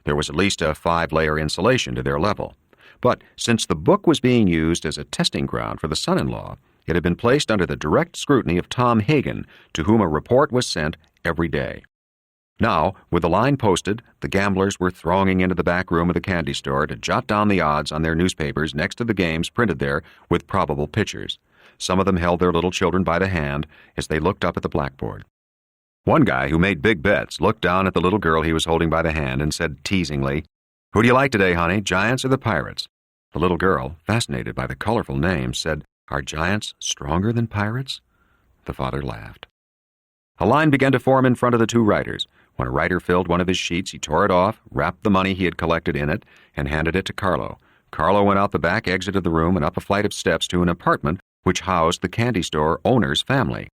There was at least a 5-layer insulation to their level. But since the book was being used as a testing ground for the son-in-law, it had been placed under the direct scrutiny of Tom Hagen, to whom a report was sent every day. Now, with the line posted, the gamblers were thronging into the back room of the candy store to jot down the odds on their newspapers next to the games printed there with probable pitchers. Some of them held their little children by the hand as they looked up at the blackboard. One guy who made big bets looked down at the little girl he was holding by the hand and said teasingly, "Who do you like today, honey, Giants or the Pirates?" The little girl, fascinated by the colorful names, said, "Are Giants stronger than Pirates?" The father laughed. A line began to form in front of the two writers. When a writer filled one of his sheets, he tore it off, wrapped the money he had collected in it, and handed it to Carlo. Carlo went out the back exit of the room and up a flight of steps to an apartment which housed the candy store owner's family.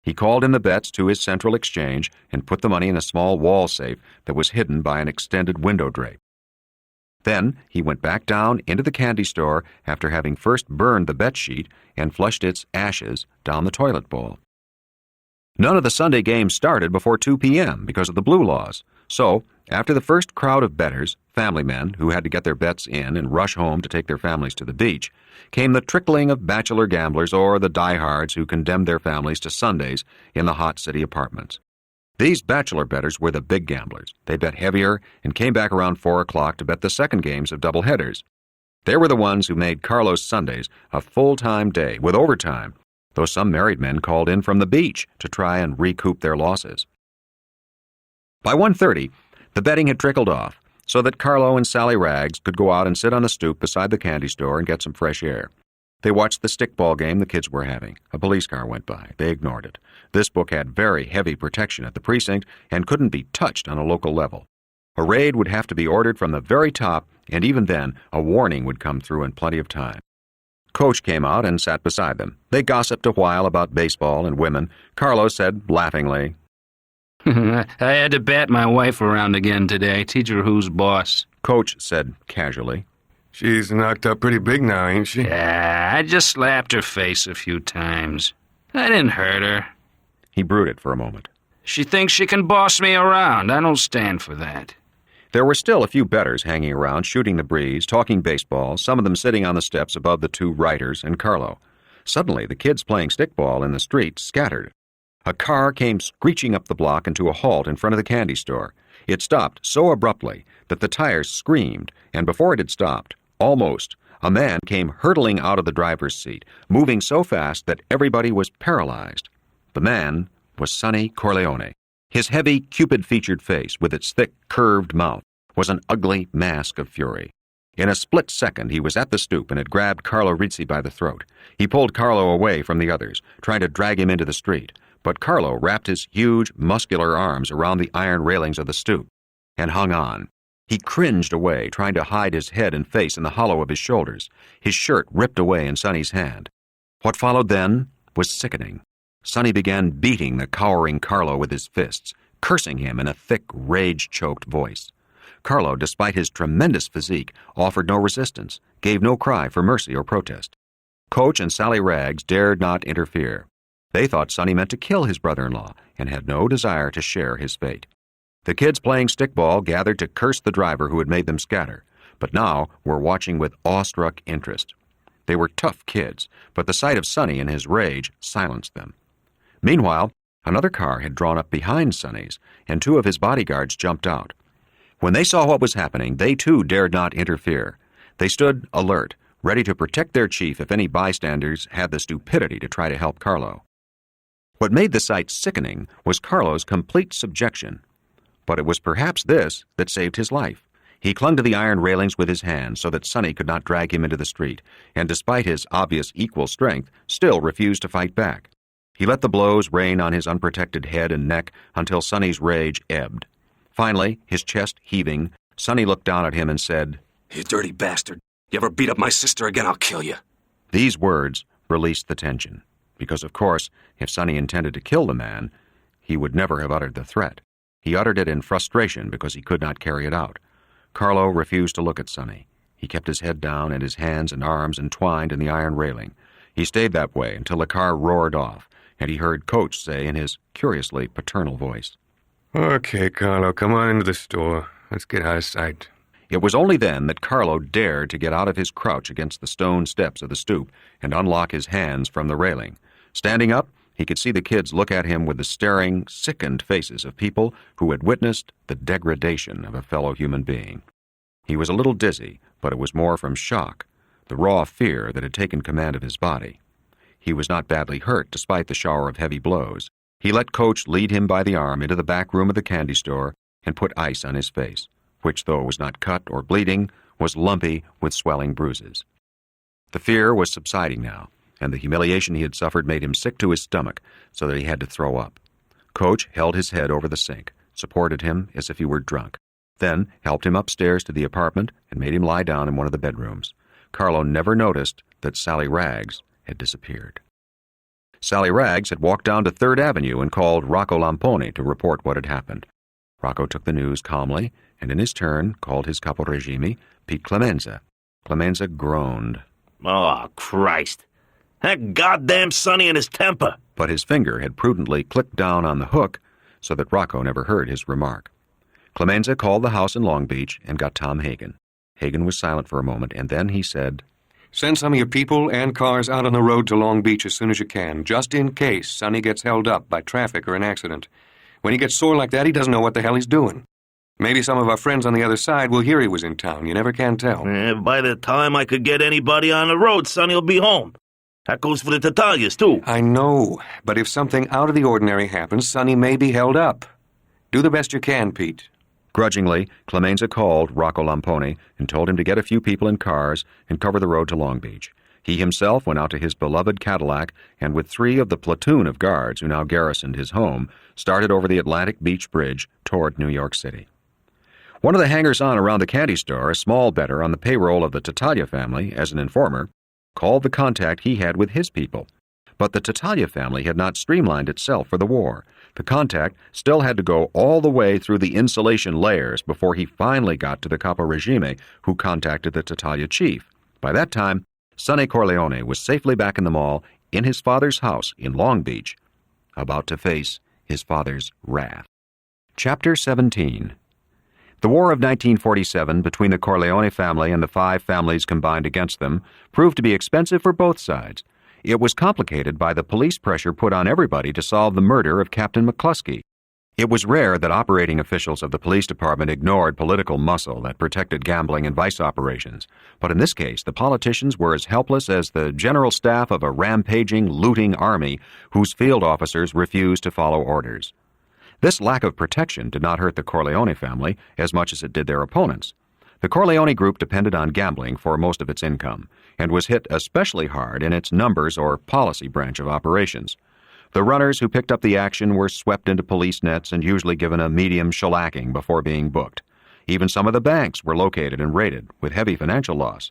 He called in the bets to his central exchange and put the money in a small wall safe that was hidden by an extended window drape. Then he went back down into the candy store after having first burned the bet sheet and flushed its ashes down the toilet bowl. None of the Sunday games started before 2 p.m. because of the blue laws. So, after the first crowd of bettors, family men who had to get their bets in and rush home to take their families to the beach, came the trickling of bachelor gamblers or the diehards who condemned their families to Sundays in the hot city apartments. These bachelor bettors were the big gamblers. They bet heavier and came back around 4 o'clock to bet the second games of doubleheaders. They were the ones who made Carlo's Sundays a full-time day with overtime, though some married men called in from the beach to try and recoup their losses. By 1:30, the betting had trickled off, so that Carlo and Sally Rags could go out and sit on the stoop beside the candy store and get some fresh air. They watched the stickball game the kids were having. A police car went by. They ignored it. This book had very heavy protection at the precinct and couldn't be touched on a local level. A raid would have to be ordered from the very top, and even then, a warning would come through in plenty of time. Coach came out and sat beside them. They gossiped a while about baseball and women. Carlo said laughingly, I had to bat my wife around again today, teach her who's boss. Coach said casually, She's knocked up pretty big now, ain't she? Yeah, I just slapped her face a few times. I didn't hurt her. He brooded for a moment. She thinks she can boss me around. I don't stand for that. There were still a few bettors hanging around, shooting the breeze, talking baseball, some of them sitting on the steps above the two writers and Carlo. Suddenly, the kids playing stickball in the street scattered. A car came screeching up the block into a halt in front of the candy store. It stopped so abruptly that the tires screamed, and before it had stopped, almost, a man came hurtling out of the driver's seat, moving so fast that everybody was paralyzed. The man was Sonny Corleone. His heavy, Cupid-featured face, with its thick, curved mouth, was an ugly mask of fury. In a split second, he was at the stoop and had grabbed Carlo Rizzi by the throat. He pulled Carlo away from the others, trying to drag him into the street. But Carlo wrapped his huge, muscular arms around the iron railings of the stoop and hung on. He cringed away, trying to hide his head and face in the hollow of his shoulders. His shirt ripped away in Sonny's hand. What followed then was sickening. Sonny began beating the cowering Carlo with his fists, cursing him in a thick, rage-choked voice. Carlo, despite his tremendous physique, offered no resistance, gave no cry for mercy or protest. Coach and Sally Rags dared not interfere. They thought Sonny meant to kill his brother-in-law and had no desire to share his fate. The kids playing stickball gathered to curse the driver who had made them scatter, but now were watching with awestruck interest. They were tough kids, but the sight of Sonny and his rage silenced them. Meanwhile, another car had drawn up behind Sonny's, and two of his bodyguards jumped out. When they saw what was happening, they too dared not interfere. They stood alert, ready to protect their chief if any bystanders had the stupidity to try to help Carlo. What made the sight sickening was Carlo's complete subjection. But it was perhaps this that saved his life. He clung to the iron railings with his hands so that Sonny could not drag him into the street, and despite his obvious equal strength, still refused to fight back. He let the blows rain on his unprotected head and neck until Sonny's rage ebbed. Finally, his chest heaving, Sonny looked down at him and said, "You dirty bastard. You ever beat up my sister again, I'll kill you." These words released the tension, because, of course, if Sonny intended to kill the man, he would never have uttered the threat. He uttered it in frustration because he could not carry it out. Carlo refused to look at Sonny. He kept his head down and his hands and arms entwined in the iron railing. He stayed that way until the car roared off, and he heard Coach say in his curiously paternal voice, Okay, Carlo, come on into the store. Let's get out of sight. It was only then that Carlo dared to get out of his crouch against the stone steps of the stoop and unlock his hands from the railing. Standing up, he could see the kids look at him with the staring, sickened faces of people who had witnessed the degradation of a fellow human being. He was a little dizzy, but it was more from shock, the raw fear that had taken command of his body. He was not badly hurt despite the shower of heavy blows. He let Coach lead him by the arm into the back room of the candy store and put ice on his face, which, though it was not cut or bleeding, was lumpy with swelling bruises. The fear was subsiding now, and the humiliation he had suffered made him sick to his stomach, so that he had to throw up. Coach held his head over the sink, supported him as if he were drunk, then helped him upstairs to the apartment and made him lie down in one of the bedrooms. Carlo never noticed that Sally Rags had disappeared. Sally Rags had walked down to 3rd Avenue and called Rocco Lamponi to report what had happened. Rocco took the news calmly, and in his turn called his caporegime, Pete Clemenza. Clemenza groaned. Oh, Christ. That goddamn Sonny and his temper. But his finger had prudently clicked down on the hook so that Rocco never heard his remark. Clemenza called the house in Long Beach and got Tom Hagen. Hagen was silent for a moment, and then he said, Send some of your people and cars out on the road to Long Beach as soon as you can, just in case Sonny gets held up by traffic or an accident. When he gets sore like that, he doesn't know what the hell he's doing. Maybe some of our friends on the other side will hear he was in town. You never can tell. By the time I could get anybody on the road, Sonny'll be home. That goes for the Tatalias, too. I know, but if something out of the ordinary happens, Sonny may be held up. Do the best you can, Pete. Grudgingly, Clemenza called Rocco Lamponi and told him to get a few people in cars and cover the road to Long Beach. He himself went out to his beloved Cadillac and, with 3 of the platoon of guards who now garrisoned his home, started over the Atlantic Beach Bridge toward New York City. One of the hangers-on around the candy store, a small bettor on the payroll of the Tattaglia family as an informer, called the contact he had with his people. But the Tattaglia family had not streamlined itself for the war. The contact still had to go all the way through the insulation layers before he finally got to the caporegime, who contacted the Tattaglia chief. By that time, Sonny Corleone was safely back in the mall in his father's house in Long Beach, about to face his father's wrath. Chapter 17. The War of 1947 between the Corleone family and the 5 families combined against them proved to be expensive for both sides. It was complicated by the police pressure put on everybody to solve the murder of Captain McCluskey. It was rare that operating officials of the police department ignored political muscle that protected gambling and vice operations. But in this case, the politicians were as helpless as the general staff of a rampaging, looting army whose field officers refused to follow orders. This lack of protection did not hurt the Corleone family as much as it did their opponents. The Corleone group depended on gambling for most of its income, and was hit especially hard in its numbers or policy branch of operations. The runners who picked up the action were swept into police nets and usually given a medium shellacking before being booked. Even some of the banks were located and raided, with heavy financial loss.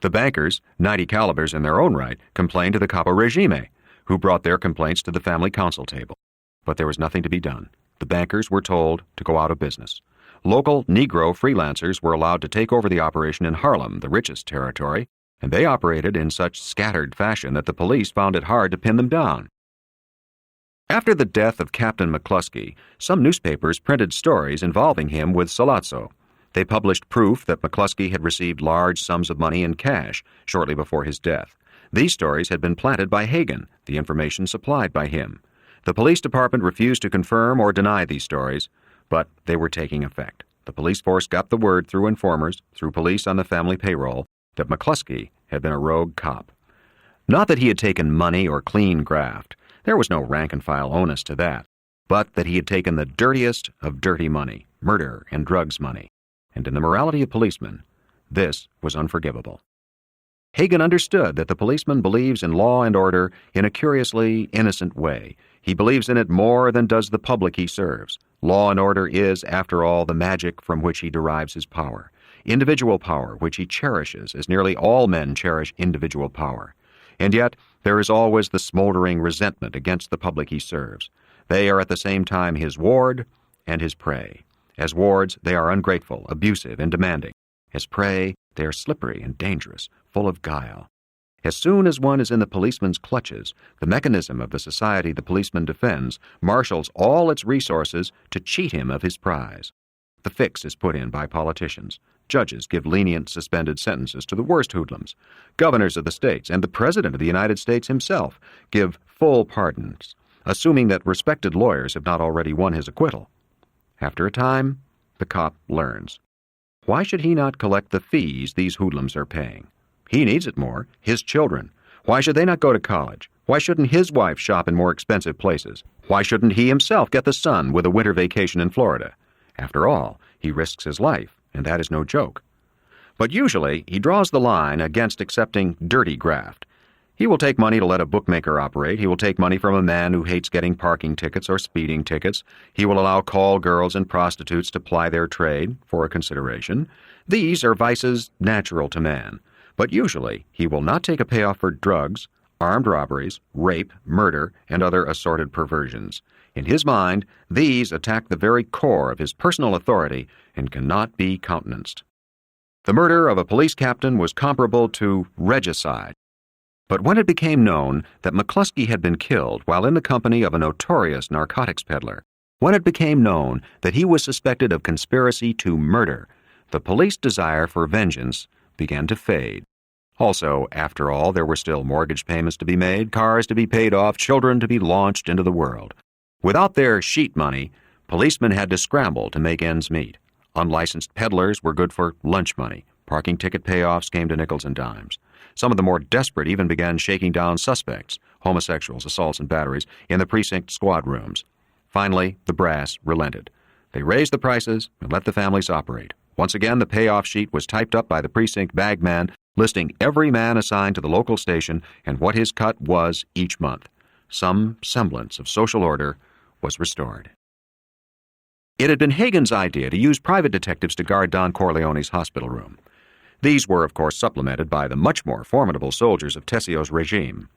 The bankers, 90 calibers in their own right, complained to the caporegime, who brought their complaints to the family council table. But there was nothing to be done. The bankers were told to go out of business. Local Negro freelancers were allowed to take over the operation in Harlem, the richest territory, and they operated in such scattered fashion that the police found it hard to pin them down. After the death of Captain McCluskey, some newspapers printed stories involving him with Sollozzo. They published proof that McCluskey had received large sums of money in cash shortly before his death. These stories had been planted by Hagen, the information supplied by him. The police department refused to confirm or deny these stories, but they were taking effect. The police force got the word through informers, through police on the family payroll, that McCluskey had been a rogue cop. Not that he had taken money or clean graft. There was no rank-and-file onus to that, but that he had taken the dirtiest of dirty money, murder and drugs money. And in the morality of policemen, this was unforgivable. Hagen understood that the policeman believes in law and order in a curiously innocent way. He believes in it more than does the public he serves. Law and order is, after all, the magic from which he derives his power. Individual power, which he cherishes, as nearly all men cherish individual power. And yet, there is always the smoldering resentment against the public he serves. They are at the same time his ward and his prey. As wards, they are ungrateful, abusive, and demanding. As prey, they are slippery and dangerous, full of guile. As soon as one is in the policeman's clutches, the mechanism of the society the policeman defends marshals all its resources to cheat him of his prize. The fix is put in by politicians. Judges give lenient suspended sentences to the worst hoodlums. Governors of the states and the President of the United States himself give full pardons, assuming that respected lawyers have not already won his acquittal. After a time, the cop learns. Why should he not collect the fees these hoodlums are paying? He needs it more. His children. Why should they not go to college? Why shouldn't his wife shop in more expensive places? Why shouldn't he himself get the sun with a winter vacation in Florida? After all, he risks his life, and that is no joke. But usually, he draws the line against accepting dirty graft. He will take money to let a bookmaker operate. He will take money from a man who hates getting parking tickets or speeding tickets. He will allow call girls and prostitutes to ply their trade for a consideration. These are vices natural to man. But usually, he will not take a payoff for drugs, armed robberies, rape, murder, and other assorted perversions. In his mind, these attack the very core of his personal authority and cannot be countenanced. The murder of a police captain was comparable to regicide. But when it became known that McCluskey had been killed while in the company of a notorious narcotics peddler, when it became known that he was suspected of conspiracy to murder, the police desire for vengeance began to fade. Also, after all, there were still mortgage payments to be made, cars to be paid off, children to be launched into the world. Without their sheet money, policemen had to scramble to make ends meet. Unlicensed peddlers were good for lunch money. Parking ticket payoffs came to nickels and dimes. Some of the more desperate even began shaking down suspects, homosexuals, assaults, and batteries, in the precinct squad rooms. Finally, the brass relented. They raised the prices and let the families operate. Once again, the payoff sheet was typed up by the precinct bagman, listing every man assigned to the local station and what his cut was each month. Some semblance of social order was restored. It had been Hagen's idea to use private detectives to guard Don Corleone's hospital room. These were, of course, supplemented by the much more formidable soldiers of Tessio's regime.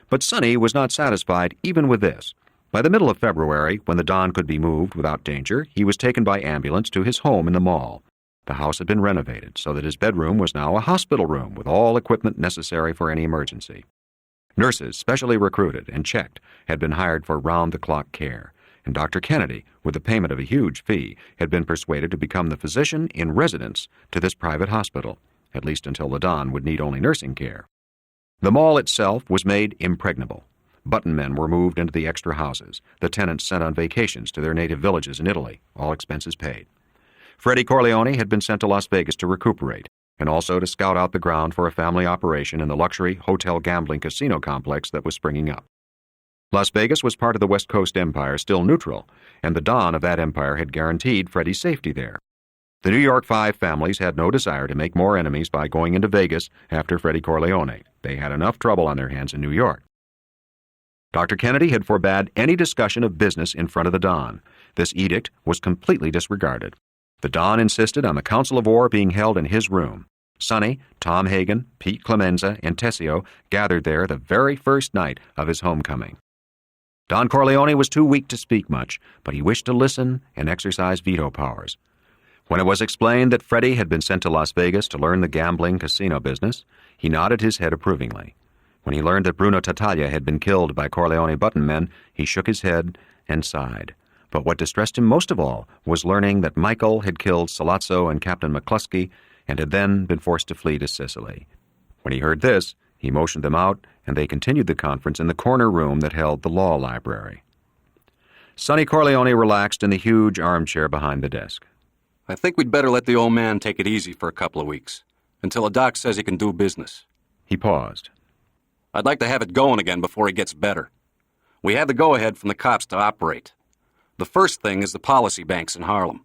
But Sonny was not satisfied even with this. By the middle of February, when the Don could be moved without danger, he was taken by ambulance to his home in the mall. The house had been renovated so that his bedroom was now a hospital room with all equipment necessary for any emergency. Nurses, specially recruited and checked, had been hired for round-the-clock care, and Dr. Kennedy, with the payment of a huge fee, had been persuaded to become the physician in residence to this private hospital, at least until the Don would need only nursing care. The mall itself was made impregnable. Button men were moved into the extra houses, the tenants sent on vacations to their native villages in Italy, all expenses paid. Freddie Corleone had been sent to Las Vegas to recuperate, and also to scout out the ground for a family operation in the luxury hotel gambling casino complex that was springing up. Las Vegas was part of the West Coast Empire, still neutral, and the Don of that empire had guaranteed Freddie's safety there. The New York Five families had no desire to make more enemies by going into Vegas after Freddie Corleone. They had enough trouble on their hands in New York. Dr. Kennedy had forbade any discussion of business in front of the Don. This edict was completely disregarded. The Don insisted on the Council of War being held in his room. Sonny, Tom Hagen, Pete Clemenza, and Tessio gathered there the very first night of his homecoming. Don Corleone was too weak to speak much, but he wished to listen and exercise veto powers. When it was explained that Freddie had been sent to Las Vegas to learn the gambling casino business, he nodded his head approvingly. When he learned that Bruno Tattaglia had been killed by Corleone button men, he shook his head and sighed. But what distressed him most of all was learning that Michael had killed Salazzo and Captain McCluskey and had then been forced to flee to Sicily. When he heard this, he motioned them out, and they continued the conference in the corner room that held the law library. Sonny Corleone relaxed in the huge armchair behind the desk. I think we'd better let the old man take it easy for a couple of weeks, until a doc says he can do business. He paused. I'd like to have it going again before he gets better. We had the go-ahead from the cops to operate. The first thing is the policy banks in Harlem.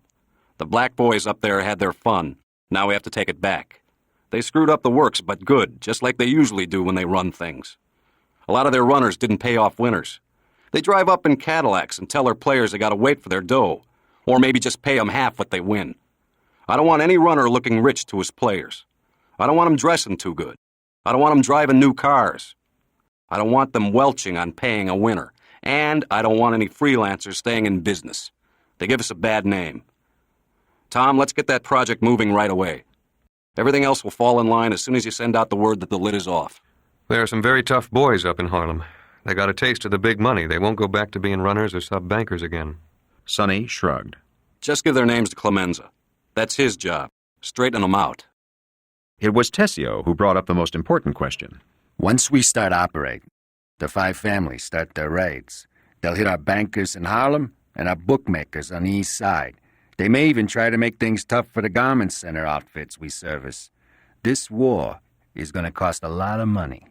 The black boys up there had their fun. Now we have to take it back. They screwed up the works, but good, just like they usually do when they run things. A lot of their runners didn't pay off winners. They drive up in Cadillacs and tell their players they gotta wait for their dough, or maybe just pay them half what they win. I don't want any runner looking rich to his players. I don't want them dressing too good. I don't want them driving new cars. I don't want them welching on paying a winner. And I don't want any freelancers staying in business. They give us a bad name. Tom, let's get that project moving right away. Everything else will fall in line as soon as you send out the word that the lid is off. There are some very tough boys up in Harlem. They got a taste of the big money. They won't go back to being runners or sub-bankers again. Sonny shrugged. Just give their names to Clemenza. That's his job. Straighten them out. It was Tessio who brought up the most important question. Once we start operating, the 5 families start their raids. They'll hit our bankers in Harlem and our bookmakers on the east side. They may even try to make things tough for the garment center outfits we service. This war is going to cost a lot of money.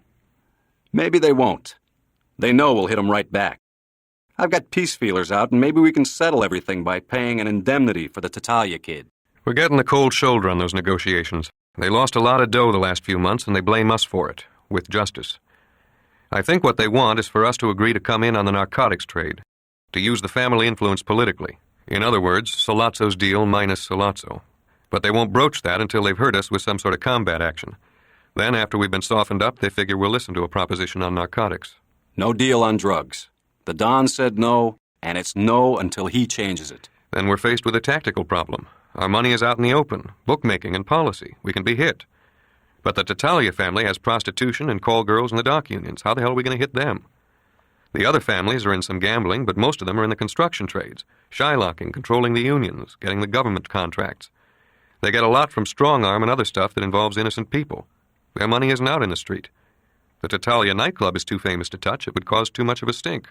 Maybe they won't. They know we'll hit them right back. I've got peace feelers out, and maybe we can settle everything by paying an indemnity for the Tattaglia kid. We're getting the cold shoulder on those negotiations. They lost a lot of dough the last few months, and they blame us for it, with justice. I think what they want is for us to agree to come in on the narcotics trade, to use the family influence politically. In other words, Sollozzo's deal minus Sollozzo. But they won't broach that until they've hurt us with some sort of combat action. Then, after we've been softened up, they figure we'll listen to a proposition on narcotics. No deal on drugs. The Don said no, and it's no until he changes it. Then we're faced with a tactical problem. Our money is out in the open, bookmaking and policy. We can be hit. But the Tattaglia family has prostitution and call girls in the dock unions. How the hell are we going to hit them? The other families are in some gambling, but most of them are in the construction trades, shylocking, controlling the unions, getting the government contracts. They get a lot from strong-arm and other stuff that involves innocent people. Their money isn't out in the street. The Tattaglia nightclub is too famous to touch. It would cause too much of a stink.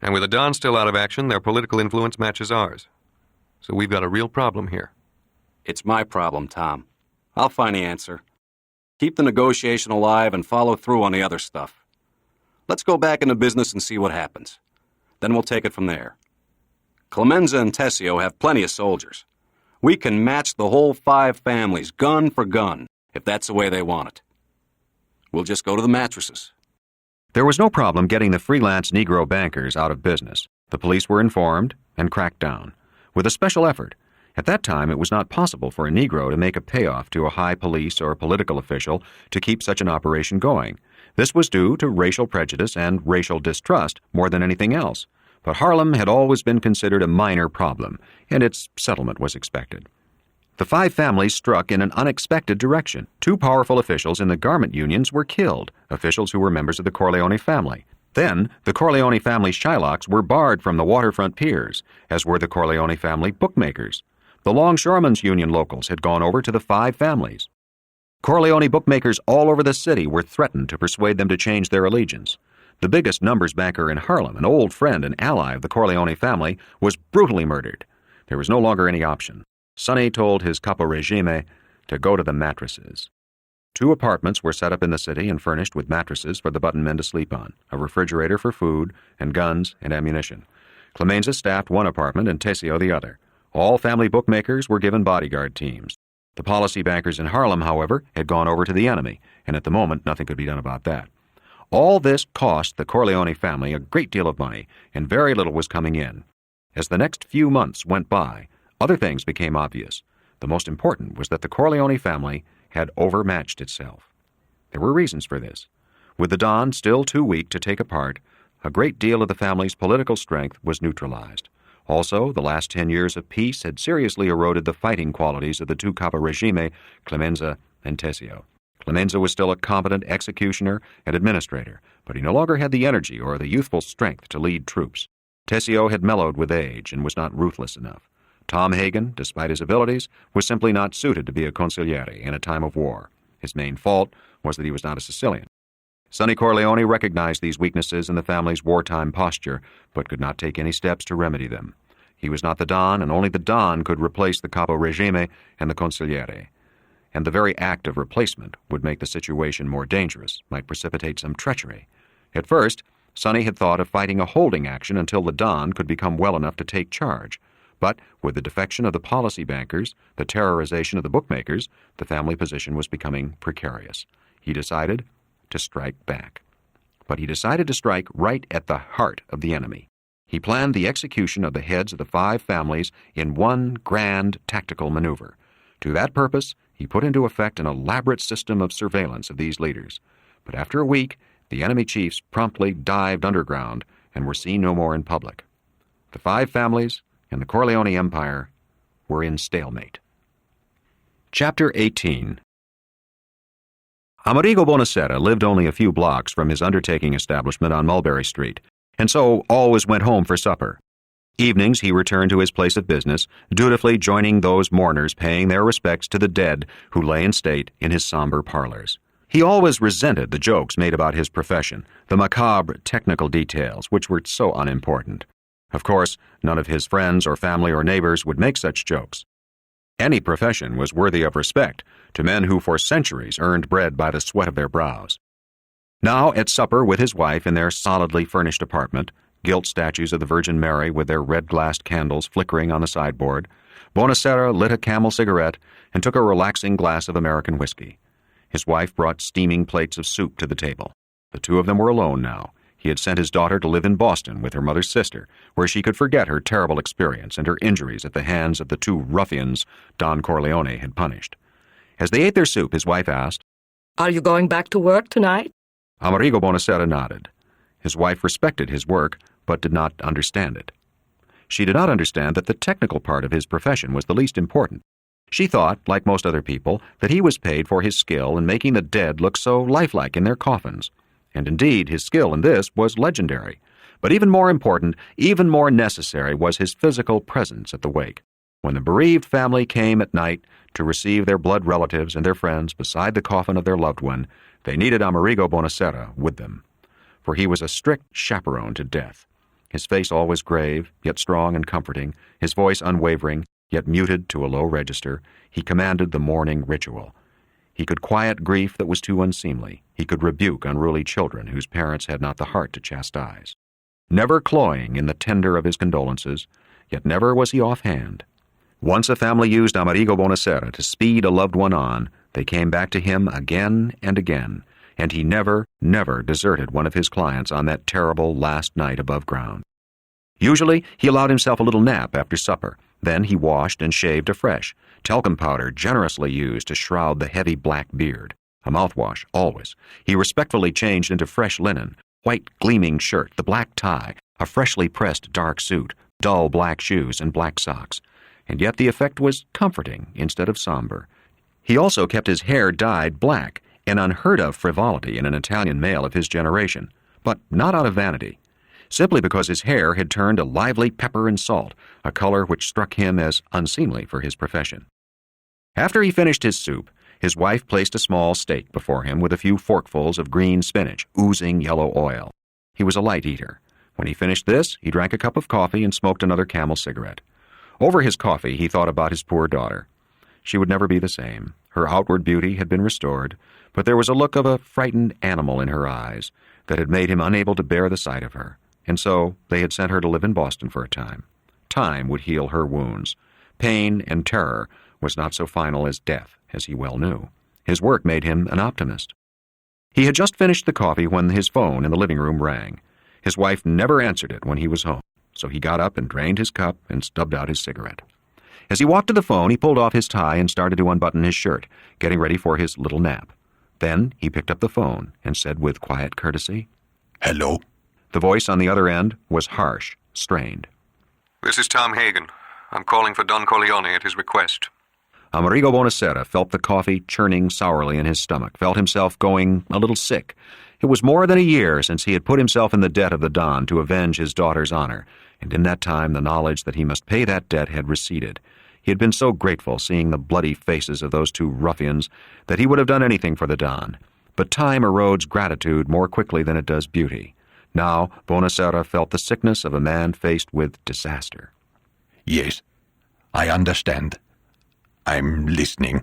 And with the Don still out of action, their political influence matches ours. So we've got a real problem here. It's my problem, Tom. I'll find the answer. Keep the negotiation alive and follow through on the other stuff. Let's go back into business and see what happens. Then we'll take it from there. Clemenza and Tessio have plenty of soldiers. We can match the whole 5 families, gun for gun, if that's the way they want it. We'll just go to the mattresses. There was no problem getting the freelance Negro bankers out of business. The police were informed and cracked down. With a special effort. At that time, it was not possible for a Negro to make a payoff to a high police or political official to keep such an operation going. This was due to racial prejudice and racial distrust more than anything else. But Harlem had always been considered a minor problem, and its settlement was expected. The 5 families struck in an unexpected direction. 2 powerful officials in the garment unions were killed, officials who were members of the Corleone family. Then, the Corleone family Shylocks were barred from the waterfront piers, as were the Corleone family bookmakers. The Longshoremen's Union locals had gone over to the 5 families. Corleone bookmakers all over the city were threatened to persuade them to change their allegiance. The biggest numbers banker in Harlem, an old friend and ally of the Corleone family, was brutally murdered. There was no longer any option. Sonny told his capo regime to go to the mattresses. 2 apartments were set up in the city and furnished with mattresses for the button men to sleep on, a refrigerator for food, and guns and ammunition. Clemenza staffed one apartment and Tessio the other. All family bookmakers were given bodyguard teams. The policy bankers in Harlem, however, had gone over to the enemy, and at the moment nothing could be done about that. All this cost the Corleone family a great deal of money, and very little was coming in. As the next few months went by, other things became obvious. The most important was that the Corleone family had overmatched itself. There were reasons for this. With the Don still too weak to take a part, a great deal of the family's political strength was neutralized. Also, the last 10 years of peace had seriously eroded the fighting qualities of the 2 capo regime, Clemenza and Tessio. Clemenza was still a competent executioner and administrator, but he no longer had the energy or the youthful strength to lead troops. Tessio had mellowed with age and was not ruthless enough. Tom Hagen, despite his abilities, was simply not suited to be a consigliere in a time of war. His main fault was that he was not a Sicilian. Sonny Corleone recognized these weaknesses in the family's wartime posture, but could not take any steps to remedy them. He was not the Don, and only the Don could replace the capo regime and the consigliere. And the very act of replacement would make the situation more dangerous, might precipitate some treachery. At first, Sonny had thought of fighting a holding action until the Don could become well enough to take charge. But with the defection of the policy bankers, the terrorization of the bookmakers, the family position was becoming precarious. He decided to strike back. But he decided to strike right at the heart of the enemy. He planned the execution of the heads of the 5 families in one grand tactical maneuver. To that purpose, he put into effect an elaborate system of surveillance of these leaders. But after a week, the enemy chiefs promptly dived underground and were seen no more in public. The 5 families and the Corleone Empire were in stalemate. Chapter 18. Amerigo Bonacera lived only a few blocks from his undertaking establishment on Mulberry Street, and so always went home for supper. Evenings he returned to his place of business, dutifully joining those mourners paying their respects to the dead who lay in state in his somber parlors. He always resented the jokes made about his profession, the macabre technical details, which were so unimportant. Of course, none of his friends or family or neighbors would make such jokes. Any profession was worthy of respect to men who for centuries earned bread by the sweat of their brows. Now, at supper with his wife in their solidly furnished apartment, gilt statues of the Virgin Mary with their red-glassed candles flickering on the sideboard, Bonacera lit a Camel cigarette and took a relaxing glass of American whiskey. His wife brought steaming plates of soup to the table. The two of them were alone now. He had sent his daughter to live in Boston with her mother's sister, where she could forget her terrible experience and her injuries at the hands of the two ruffians Don Corleone had punished. As they ate their soup, his wife asked, "Are you going back to work tonight?" Amerigo Bonacera nodded. His wife respected his work, but did not understand it. She did not understand that the technical part of his profession was the least important. She thought, like most other people, that he was paid for his skill in making the dead look so lifelike in their coffins. And indeed, his skill in this was legendary. But even more important, even more necessary, was his physical presence at the wake. When the bereaved family came at night to receive their blood relatives and their friends beside the coffin of their loved one, they needed Amerigo Bonacera with them. For he was a strict chaperone to death. His face always grave, yet strong and comforting, his voice unwavering, yet muted to a low register, he commanded the mourning ritual. He could quiet grief that was too unseemly. He could rebuke unruly children whose parents had not the heart to chastise. Never cloying in the tender of his condolences, yet never was he offhand. Once a family used Amerigo Bonacera to speed a loved one on, they came back to him again and again, and he never, never deserted one of his clients on that terrible last night above ground. Usually, he allowed himself a little nap after supper. Then he washed and shaved afresh, talcum powder generously used to shroud the heavy black beard. A mouthwash, always. He respectfully changed into fresh linen, white gleaming shirt, the black tie, a freshly pressed dark suit, dull black shoes, and black socks. And yet the effect was comforting instead of somber. He also kept his hair dyed black, an unheard-of frivolity in an Italian male of his generation, but not out of vanity. Simply because his hair had turned a lively pepper and salt, a color which struck him as unseemly for his profession. After he finished his soup, his wife placed a small steak before him with a few forkfuls of green spinach, oozing yellow oil. He was a light eater. When he finished this, he drank a cup of coffee and smoked another Camel cigarette. Over his coffee, he thought about his poor daughter. She would never be the same. Her outward beauty had been restored, but there was a look of a frightened animal in her eyes that had made him unable to bear the sight of her. And so they had sent her to live in Boston for a time. Time would heal her wounds. Pain and terror was not so final as death, as he well knew. His work made him an optimist. He had just finished the coffee when his phone in the living room rang. His wife never answered it when he was home, so he got up and drained his cup and stubbed out his cigarette. As he walked to the phone, he pulled off his tie and started to unbutton his shirt, getting ready for his little nap. Then he picked up the phone and said with quiet courtesy, "Hello?" The voice on the other end was harsh, strained. "This is Tom Hagen. I'm calling for Don Corleone at his request." Amerigo Bonacera felt the coffee churning sourly in his stomach, felt himself going a little sick. It was more than a year since he had put himself in the debt of the Don to avenge his daughter's honor, and in that time the knowledge that he must pay that debt had receded. He had been so grateful seeing the bloody faces of those two ruffians that he would have done anything for the Don. But time erodes gratitude more quickly than it does beauty. Now Bonacera felt the sickness of a man faced with disaster. "Yes, I understand. I'm listening."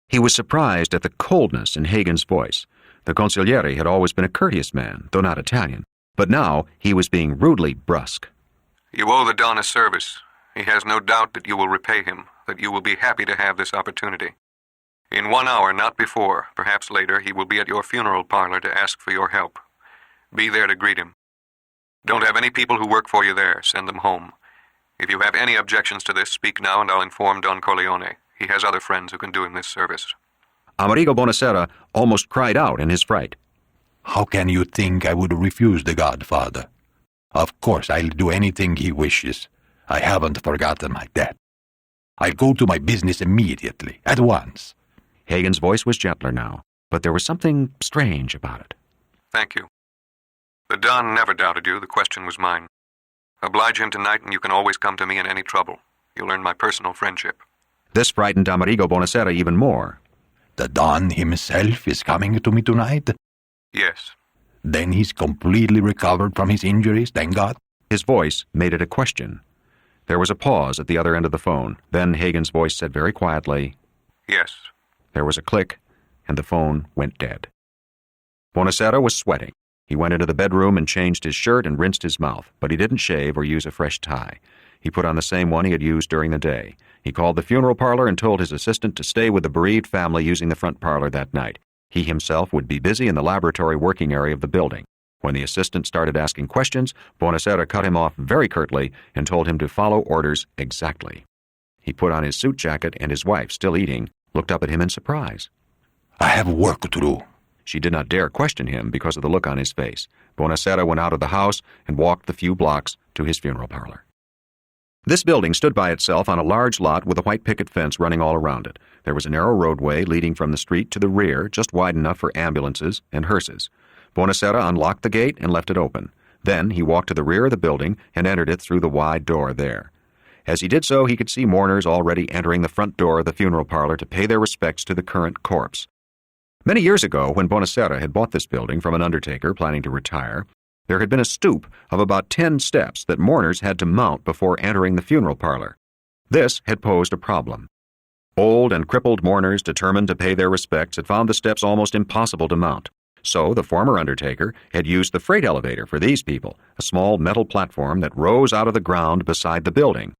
He was surprised at the coldness in Hagen's voice. The consigliere had always been a courteous man, though not Italian, but now he was being rudely brusque. "You owe the Don a service. He has no doubt that you will repay him, that you will be happy to have this opportunity. In 1 hour, not before, perhaps later, he will be at your funeral parlor to ask for your help. Be there to greet him. Don't have any people who work for you there. Send them home. If you have any objections to this, speak now and I'll inform Don Corleone. He has other friends who can do him this service." Amerigo Bonacera almost cried out in his fright. "How can you think I would refuse the Godfather? Of course I'll do anything he wishes. I haven't forgotten my debt. I'll go to my business immediately, at once. Hagen's voice was gentler now, but there was something strange about it. Thank you. The Don never doubted you. The question was mine. Oblige him tonight, and you can always come to me in any trouble. You'll earn my personal friendship. This frightened Amerigo Bonacera even more. The Don himself is coming to me tonight? Yes. Then he's completely recovered from his injuries, thank God? His voice made it a question. There was a pause at the other end of the phone. Then Hagen's voice said very quietly, Yes. There was a click, and the phone went dead. Bonacera was sweating. He went into the bedroom and changed his shirt and rinsed his mouth, but he didn't shave or use a fresh tie. He put on the same one he had used during the day. He called the funeral parlor and told his assistant to stay with the bereaved family using the front parlor that night. He himself would be busy in the laboratory working area of the building. When the assistant started asking questions, Bonacera cut him off very curtly and told him to follow orders exactly. He put on his suit jacket, and his wife, still eating, looked up at him in surprise. I have work to do. She did not dare question him because of the look on his face. Bonacera went out of the house and walked the few blocks to his funeral parlor. This building stood by itself on a large lot with a white picket fence running all around it. There was a narrow roadway leading from the street to the rear, just wide enough for ambulances and hearses. Bonacera unlocked the gate and left it open. Then he walked to the rear of the building and entered it through the wide door there. As he did so, he could see mourners already entering the front door of the funeral parlor to pay their respects to the current corpse. Many years ago, when Bonacera had bought this building from an undertaker planning to retire, there had been a stoop of about 10 steps that mourners had to mount before entering the funeral parlor. This had posed a problem. Old and crippled mourners determined to pay their respects had found the steps almost impossible to mount. So the former undertaker had used the freight elevator for these people, a small metal platform that rose out of the ground beside the building.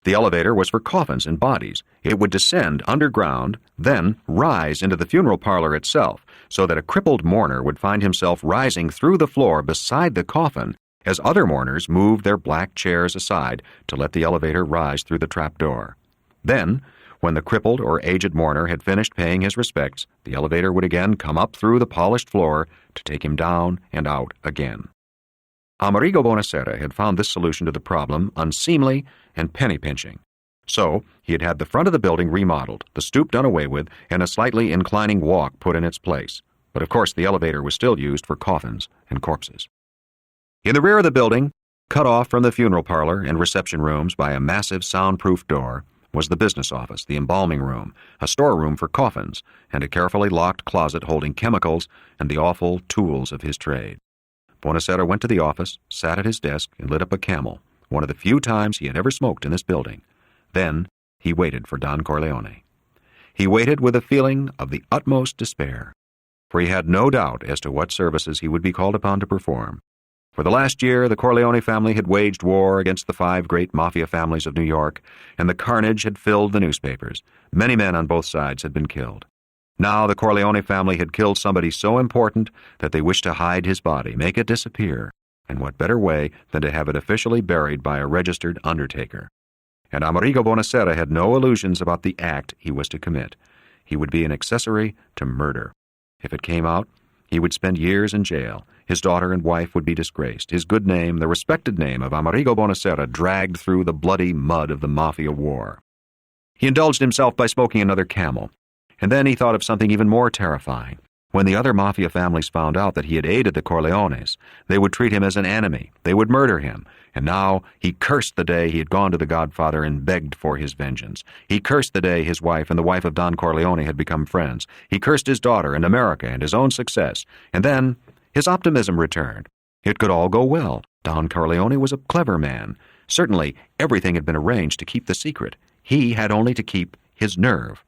The elevator was for coffins and bodies. It would descend underground, then rise into the funeral parlor itself, so that a crippled mourner would find himself rising through the floor beside the coffin as other mourners moved their black chairs aside to let the elevator rise through the trapdoor. Then, when the crippled or aged mourner had finished paying his respects, the elevator would again come up through the polished floor to take him down and out again. Amerigo Bonacera had found this solution to the problem unseemly and penny-pinching. So he had the front of the building remodeled, the stoop done away with, and a slightly inclining walk put in its place. But of course the elevator was still used for coffins and corpses. In the rear of the building, cut off from the funeral parlor and reception rooms by a massive soundproof door, was the business office, the embalming room, a storeroom for coffins, and a carefully locked closet holding chemicals and the awful tools of his trade. Bonacera went to the office, sat at his desk, and lit up a Camel, one of the few times he had ever smoked in this building. Then he waited for Don Corleone. He waited with a feeling of the utmost despair, for he had no doubt as to what services he would be called upon to perform. For the last year, the Corleone family had waged war against the 5 great mafia families of New York, and the carnage had filled the newspapers. Many men on both sides had been killed. Now the Corleone family had killed somebody so important that they wished to hide his body, make it disappear, and what better way than to have it officially buried by a registered undertaker? And Amerigo Bonacera had no illusions about the act he was to commit. He would be an accessory to murder. If it came out, he would spend years in jail. His daughter and wife would be disgraced. His good name, the respected name of Amerigo Bonacera, dragged through the bloody mud of the mafia war. He indulged himself by smoking another Camel. And then he thought of something even more terrifying. When the other mafia families found out that he had aided the Corleones, they would treat him as an enemy. They would murder him. And now he cursed the day he had gone to the Godfather and begged for his vengeance. He cursed the day his wife and the wife of Don Corleone had become friends. He cursed his daughter and America and his own success. And then his optimism returned. It could all go well. Don Corleone was a clever man. Certainly everything had been arranged to keep the secret. He had only to keep his nerve.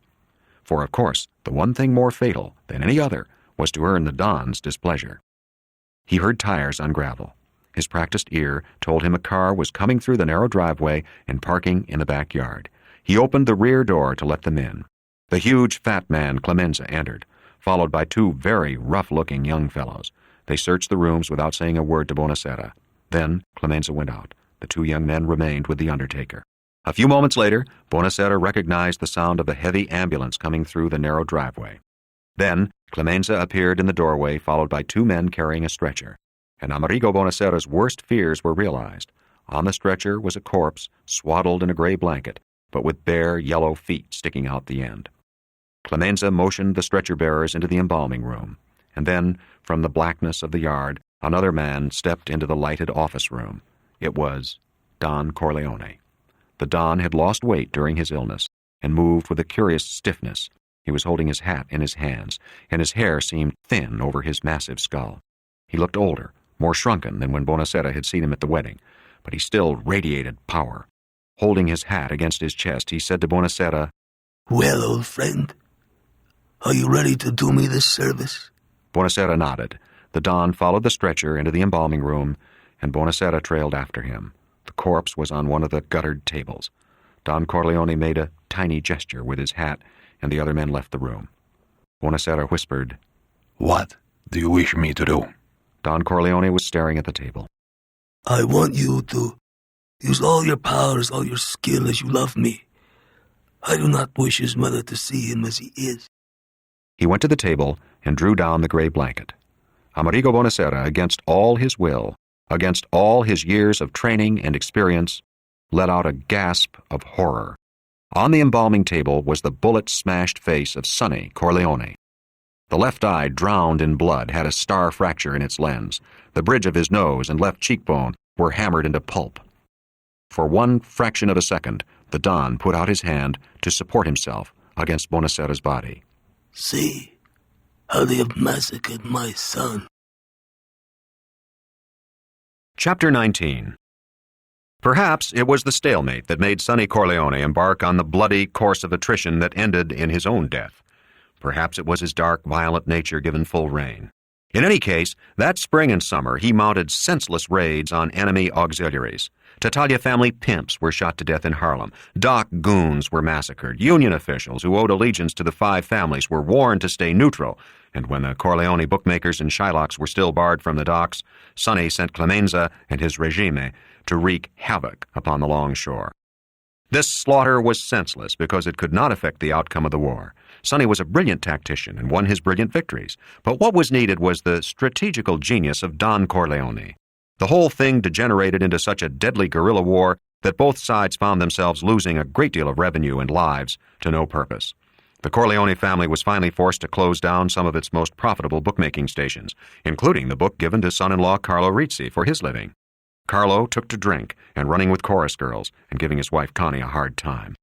For, of course, the one thing more fatal than any other was to earn the Don's displeasure. He heard tires on gravel. His practiced ear told him a car was coming through the narrow driveway and parking in the backyard. He opened the rear door to let them in. The huge, fat man, Clemenza, entered, followed by 2 very rough-looking young fellows. They searched the rooms without saying a word to Bonacera. Then Clemenza went out. The 2 young men remained with the undertaker. A few moments later, Bonacera recognized the sound of the heavy ambulance coming through the narrow driveway. Then Clemenza appeared in the doorway, followed by 2 men carrying a stretcher. And Amerigo Bonacera's worst fears were realized. On the stretcher was a corpse, swaddled in a gray blanket, but with bare yellow feet sticking out the end. Clemenza motioned the stretcher-bearers into the embalming room, and then, from the blackness of the yard, another man stepped into the lighted office room. It was Don Corleone. The Don had lost weight during his illness and moved with a curious stiffness. He was holding his hat in his hands, and his hair seemed thin over his massive skull. He looked older, more shrunken than when Buonasera had seen him at the wedding, but he still radiated power. Holding his hat against his chest, he said to Buonasera, "Well, old friend, are you ready to do me this service?" Buonasera nodded. The Don followed the stretcher into the embalming room, and Buonasera trailed after him. The corpse was on one of the guttered tables. Don Corleone made a tiny gesture with his hat, and the other men left the room. Buonasera whispered, "What do you wish me to do?" Don Corleone was staring at the table. "I want you to use all your powers, all your skill as you love me. I do not wish his mother to see him as he is." He went to the table and drew down the gray blanket. Amerigo Buonasera, against all his will, against all his years of training and experience, let out a gasp of horror. On the embalming table was the bullet-smashed face of Sonny Corleone. The left eye, drowned in blood, had a star fracture in its lens. The bridge of his nose and left cheekbone were hammered into pulp. For one fraction of a second, the Don put out his hand to support himself against Buonasera's body. "See how they have massacred my son." Chapter 19. Perhaps it was the stalemate that made Sonny Corleone embark on the bloody course of attrition that ended in his own death. Perhaps it was his dark, violent nature given full rein. In any case, that spring and summer he mounted senseless raids on enemy auxiliaries. Tattaglia family pimps were shot to death in Harlem. Dock goons were massacred. Union officials who owed allegiance to the five families were warned to stay neutral. And when the Corleone bookmakers and Shylocks were still barred from the docks, Sonny sent Clemenza and his regime to wreak havoc upon the longshore. This slaughter was senseless because it could not affect the outcome of the war. Sonny was a brilliant tactician and won his brilliant victories. But what was needed was the strategical genius of Don Corleone. The whole thing degenerated into such a deadly guerrilla war that both sides found themselves losing a great deal of revenue and lives to no purpose. The Corleone family was finally forced to close down some of its most profitable bookmaking stations, including the book given to son-in-law Carlo Rizzi for his living. Carlo took to drink and running with chorus girls and giving his wife Connie a hard time.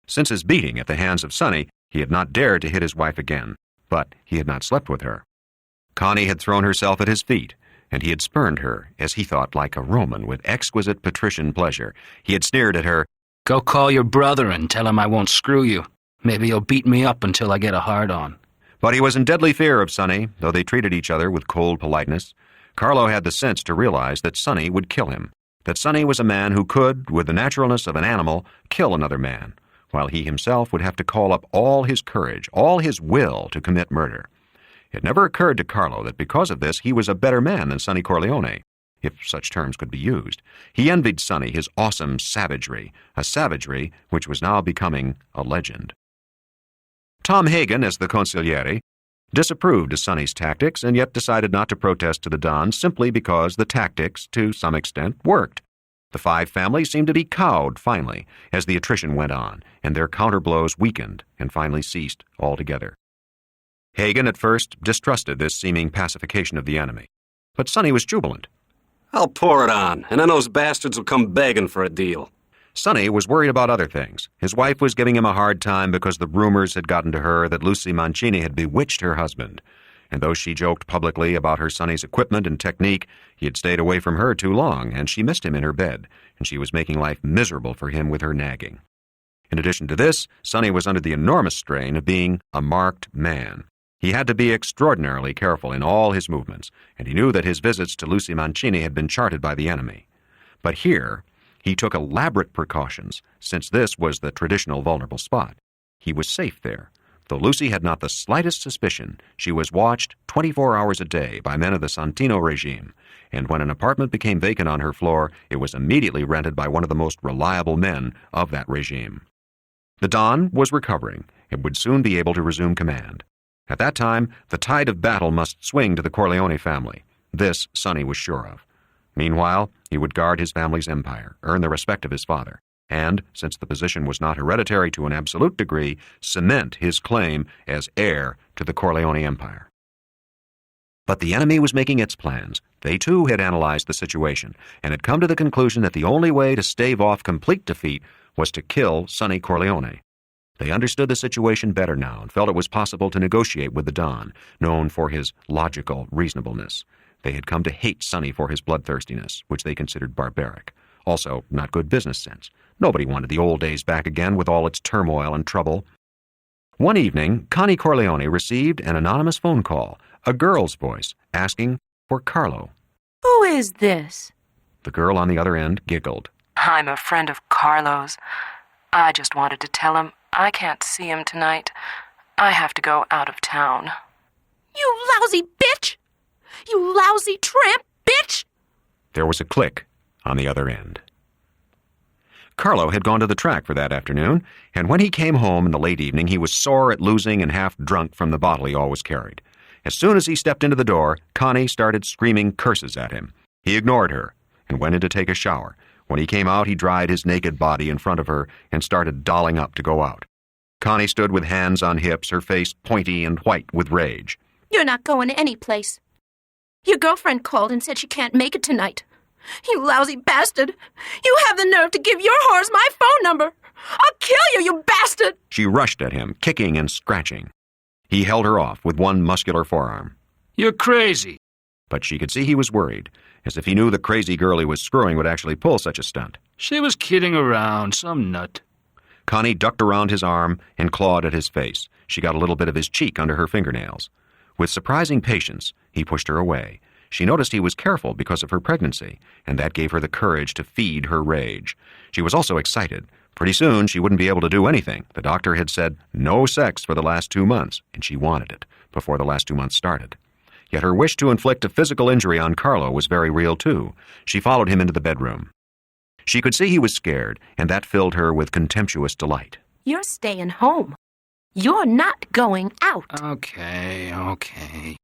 Since his beating at the hands of Sonny, he had not dared to hit his wife again, but he had not slept with her. Connie had thrown herself at his feet, and he had spurned her, as he thought, like a Roman, with exquisite patrician pleasure. He had sneered at her, "Go call your brother and tell him I won't screw you. Maybe he'll beat me up until I get a hard-on." But he was in deadly fear of Sonny, though they treated each other with cold politeness. Carlo had the sense to realize that Sonny would kill him, that Sonny was a man who could, with the naturalness of an animal, kill another man, while he himself would have to call up all his courage, all his will to commit murder. It never occurred to Carlo that because of this he was a better man than Sonny Corleone, if such terms could be used. He envied Sonny his awesome savagery, a savagery which was now becoming a legend. Tom Hagen, as the consigliere, disapproved of Sonny's tactics and yet decided not to protest to the Don simply because the tactics, to some extent, worked. The five families seemed to be cowed, finally, as the attrition went on, and their counterblows weakened and finally ceased altogether. Hagen at first distrusted this seeming pacification of the enemy, but Sonny was jubilant. "I'll pour it on, and then those bastards will come begging for a deal." Sonny was worried about other things. His wife was giving him a hard time because the rumors had gotten to her that Lucy Mancini had bewitched her husband. And though she joked publicly about her Sonny's equipment and technique, he had stayed away from her too long, and she missed him in her bed, and she was making life miserable for him with her nagging. In addition to this, Sonny was under the enormous strain of being a marked man. He had to be extraordinarily careful in all his movements, and he knew that his visits to Lucy Mancini had been charted by the enemy. But here, he took elaborate precautions, since this was the traditional vulnerable spot. He was safe there. Though Lucy had not the slightest suspicion, she was watched 24 hours a day by men of the Santino regime, and when an apartment became vacant on her floor, it was immediately rented by one of the most reliable men of that regime. The Don was recovering and would soon be able to resume command. At that time, the tide of battle must swing to the Corleone family. This Sonny was sure of. Meanwhile, he would guard his family's empire, earn the respect of his father, and, since the position was not hereditary to an absolute degree, cement his claim as heir to the Corleone empire. But the enemy was making its plans. They, too, had analyzed the situation and had come to the conclusion that the only way to stave off complete defeat was to kill Sonny Corleone. They understood the situation better now and felt it was possible to negotiate with the Don, known for his logical reasonableness. They had come to hate Sonny for his bloodthirstiness, which they considered barbaric. Also, not good business sense. Nobody wanted the old days back again with all its turmoil and trouble. One evening, Connie Corleone received an anonymous phone call, a girl's voice, asking for Carlo. Who is this? The girl on the other end giggled. I'm a friend of Carlo's. I just wanted to tell him I can't see him tonight. I have to go out of town. You lousy bitch! You lousy tramp bitch! There was a click on the other end. Carlo had gone to the track for that afternoon, and when he came home in the late evening, he was sore at losing and half drunk from the bottle he always carried. As soon as he stepped into the door, Connie started screaming curses at him. He ignored her and went in to take a shower. When he came out, he dried his naked body in front of her and started dolling up to go out. Connie stood with hands on hips, her face pointy and white with rage. You're not going any place. Your girlfriend called and said she can't make it tonight. You lousy bastard! You have the nerve to give your whores my phone number! I'll kill you, you bastard! She rushed at him, kicking and scratching. He held her off with one muscular forearm. You're crazy. But she could see he was worried, as if he knew the crazy girl he was screwing would actually pull such a stunt. She was kidding around, some nut. Connie ducked around his arm and clawed at his face. She got a little bit of his cheek under her fingernails. With surprising patience, he pushed her away. She noticed he was careful because of her pregnancy, and that gave her the courage to feed her rage. She was also excited. Pretty soon, she wouldn't be able to do anything. The doctor had said no sex for the last 2 months, and she wanted it before the last 2 months started. Yet her wish to inflict a physical injury on Carlo was very real, too. She followed him into the bedroom. She could see he was scared, and that filled her with contemptuous delight. You're staying home. You're not going out. Okay.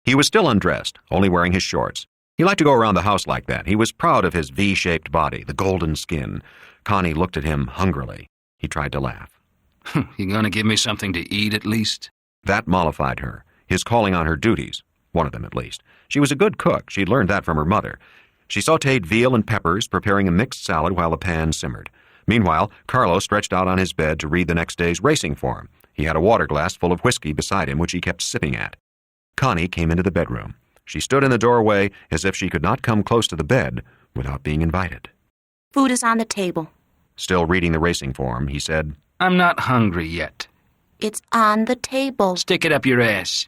He was still undressed, only wearing his shorts. He liked to go around the house like that. He was proud of his V-shaped body, the golden skin. Connie looked at him hungrily. He tried to laugh. You gonna give me something to eat at least? That mollified her, his calling on her duties, one of them at least. She was a good cook. She'd learned that from her mother. She sautéed veal and peppers, preparing a mixed salad while the pan simmered. Meanwhile, Carlo stretched out on his bed to read the next day's racing form. He had a water glass full of whiskey beside him, which he kept sipping at. Connie came into the bedroom. She stood in the doorway as if she could not come close to the bed without being invited. Food is on the table. Still reading the racing form, he said, I'm not hungry yet. It's on the table. Stick it up your ass.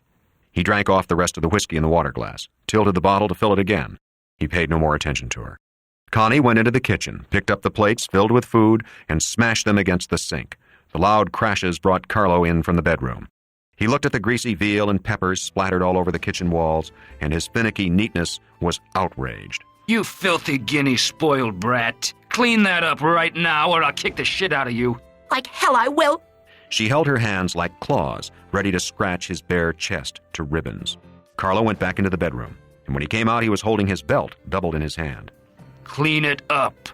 He drank off the rest of the whiskey in the water glass, tilted the bottle to fill it again. He paid no more attention to her. Connie went into the kitchen, picked up the plates filled with food, and smashed them against the sink. The loud crashes brought Carlo in from the bedroom. He looked at the greasy veal and peppers splattered all over the kitchen walls, and his finicky neatness was outraged. You filthy guinea spoiled brat. Clean that up right now or I'll kick the shit out of you. Like hell I will. She held her hands like claws, ready to scratch his bare chest to ribbons. Carlo went back into the bedroom, and when he came out he was holding his belt doubled in his hand. Clean it up.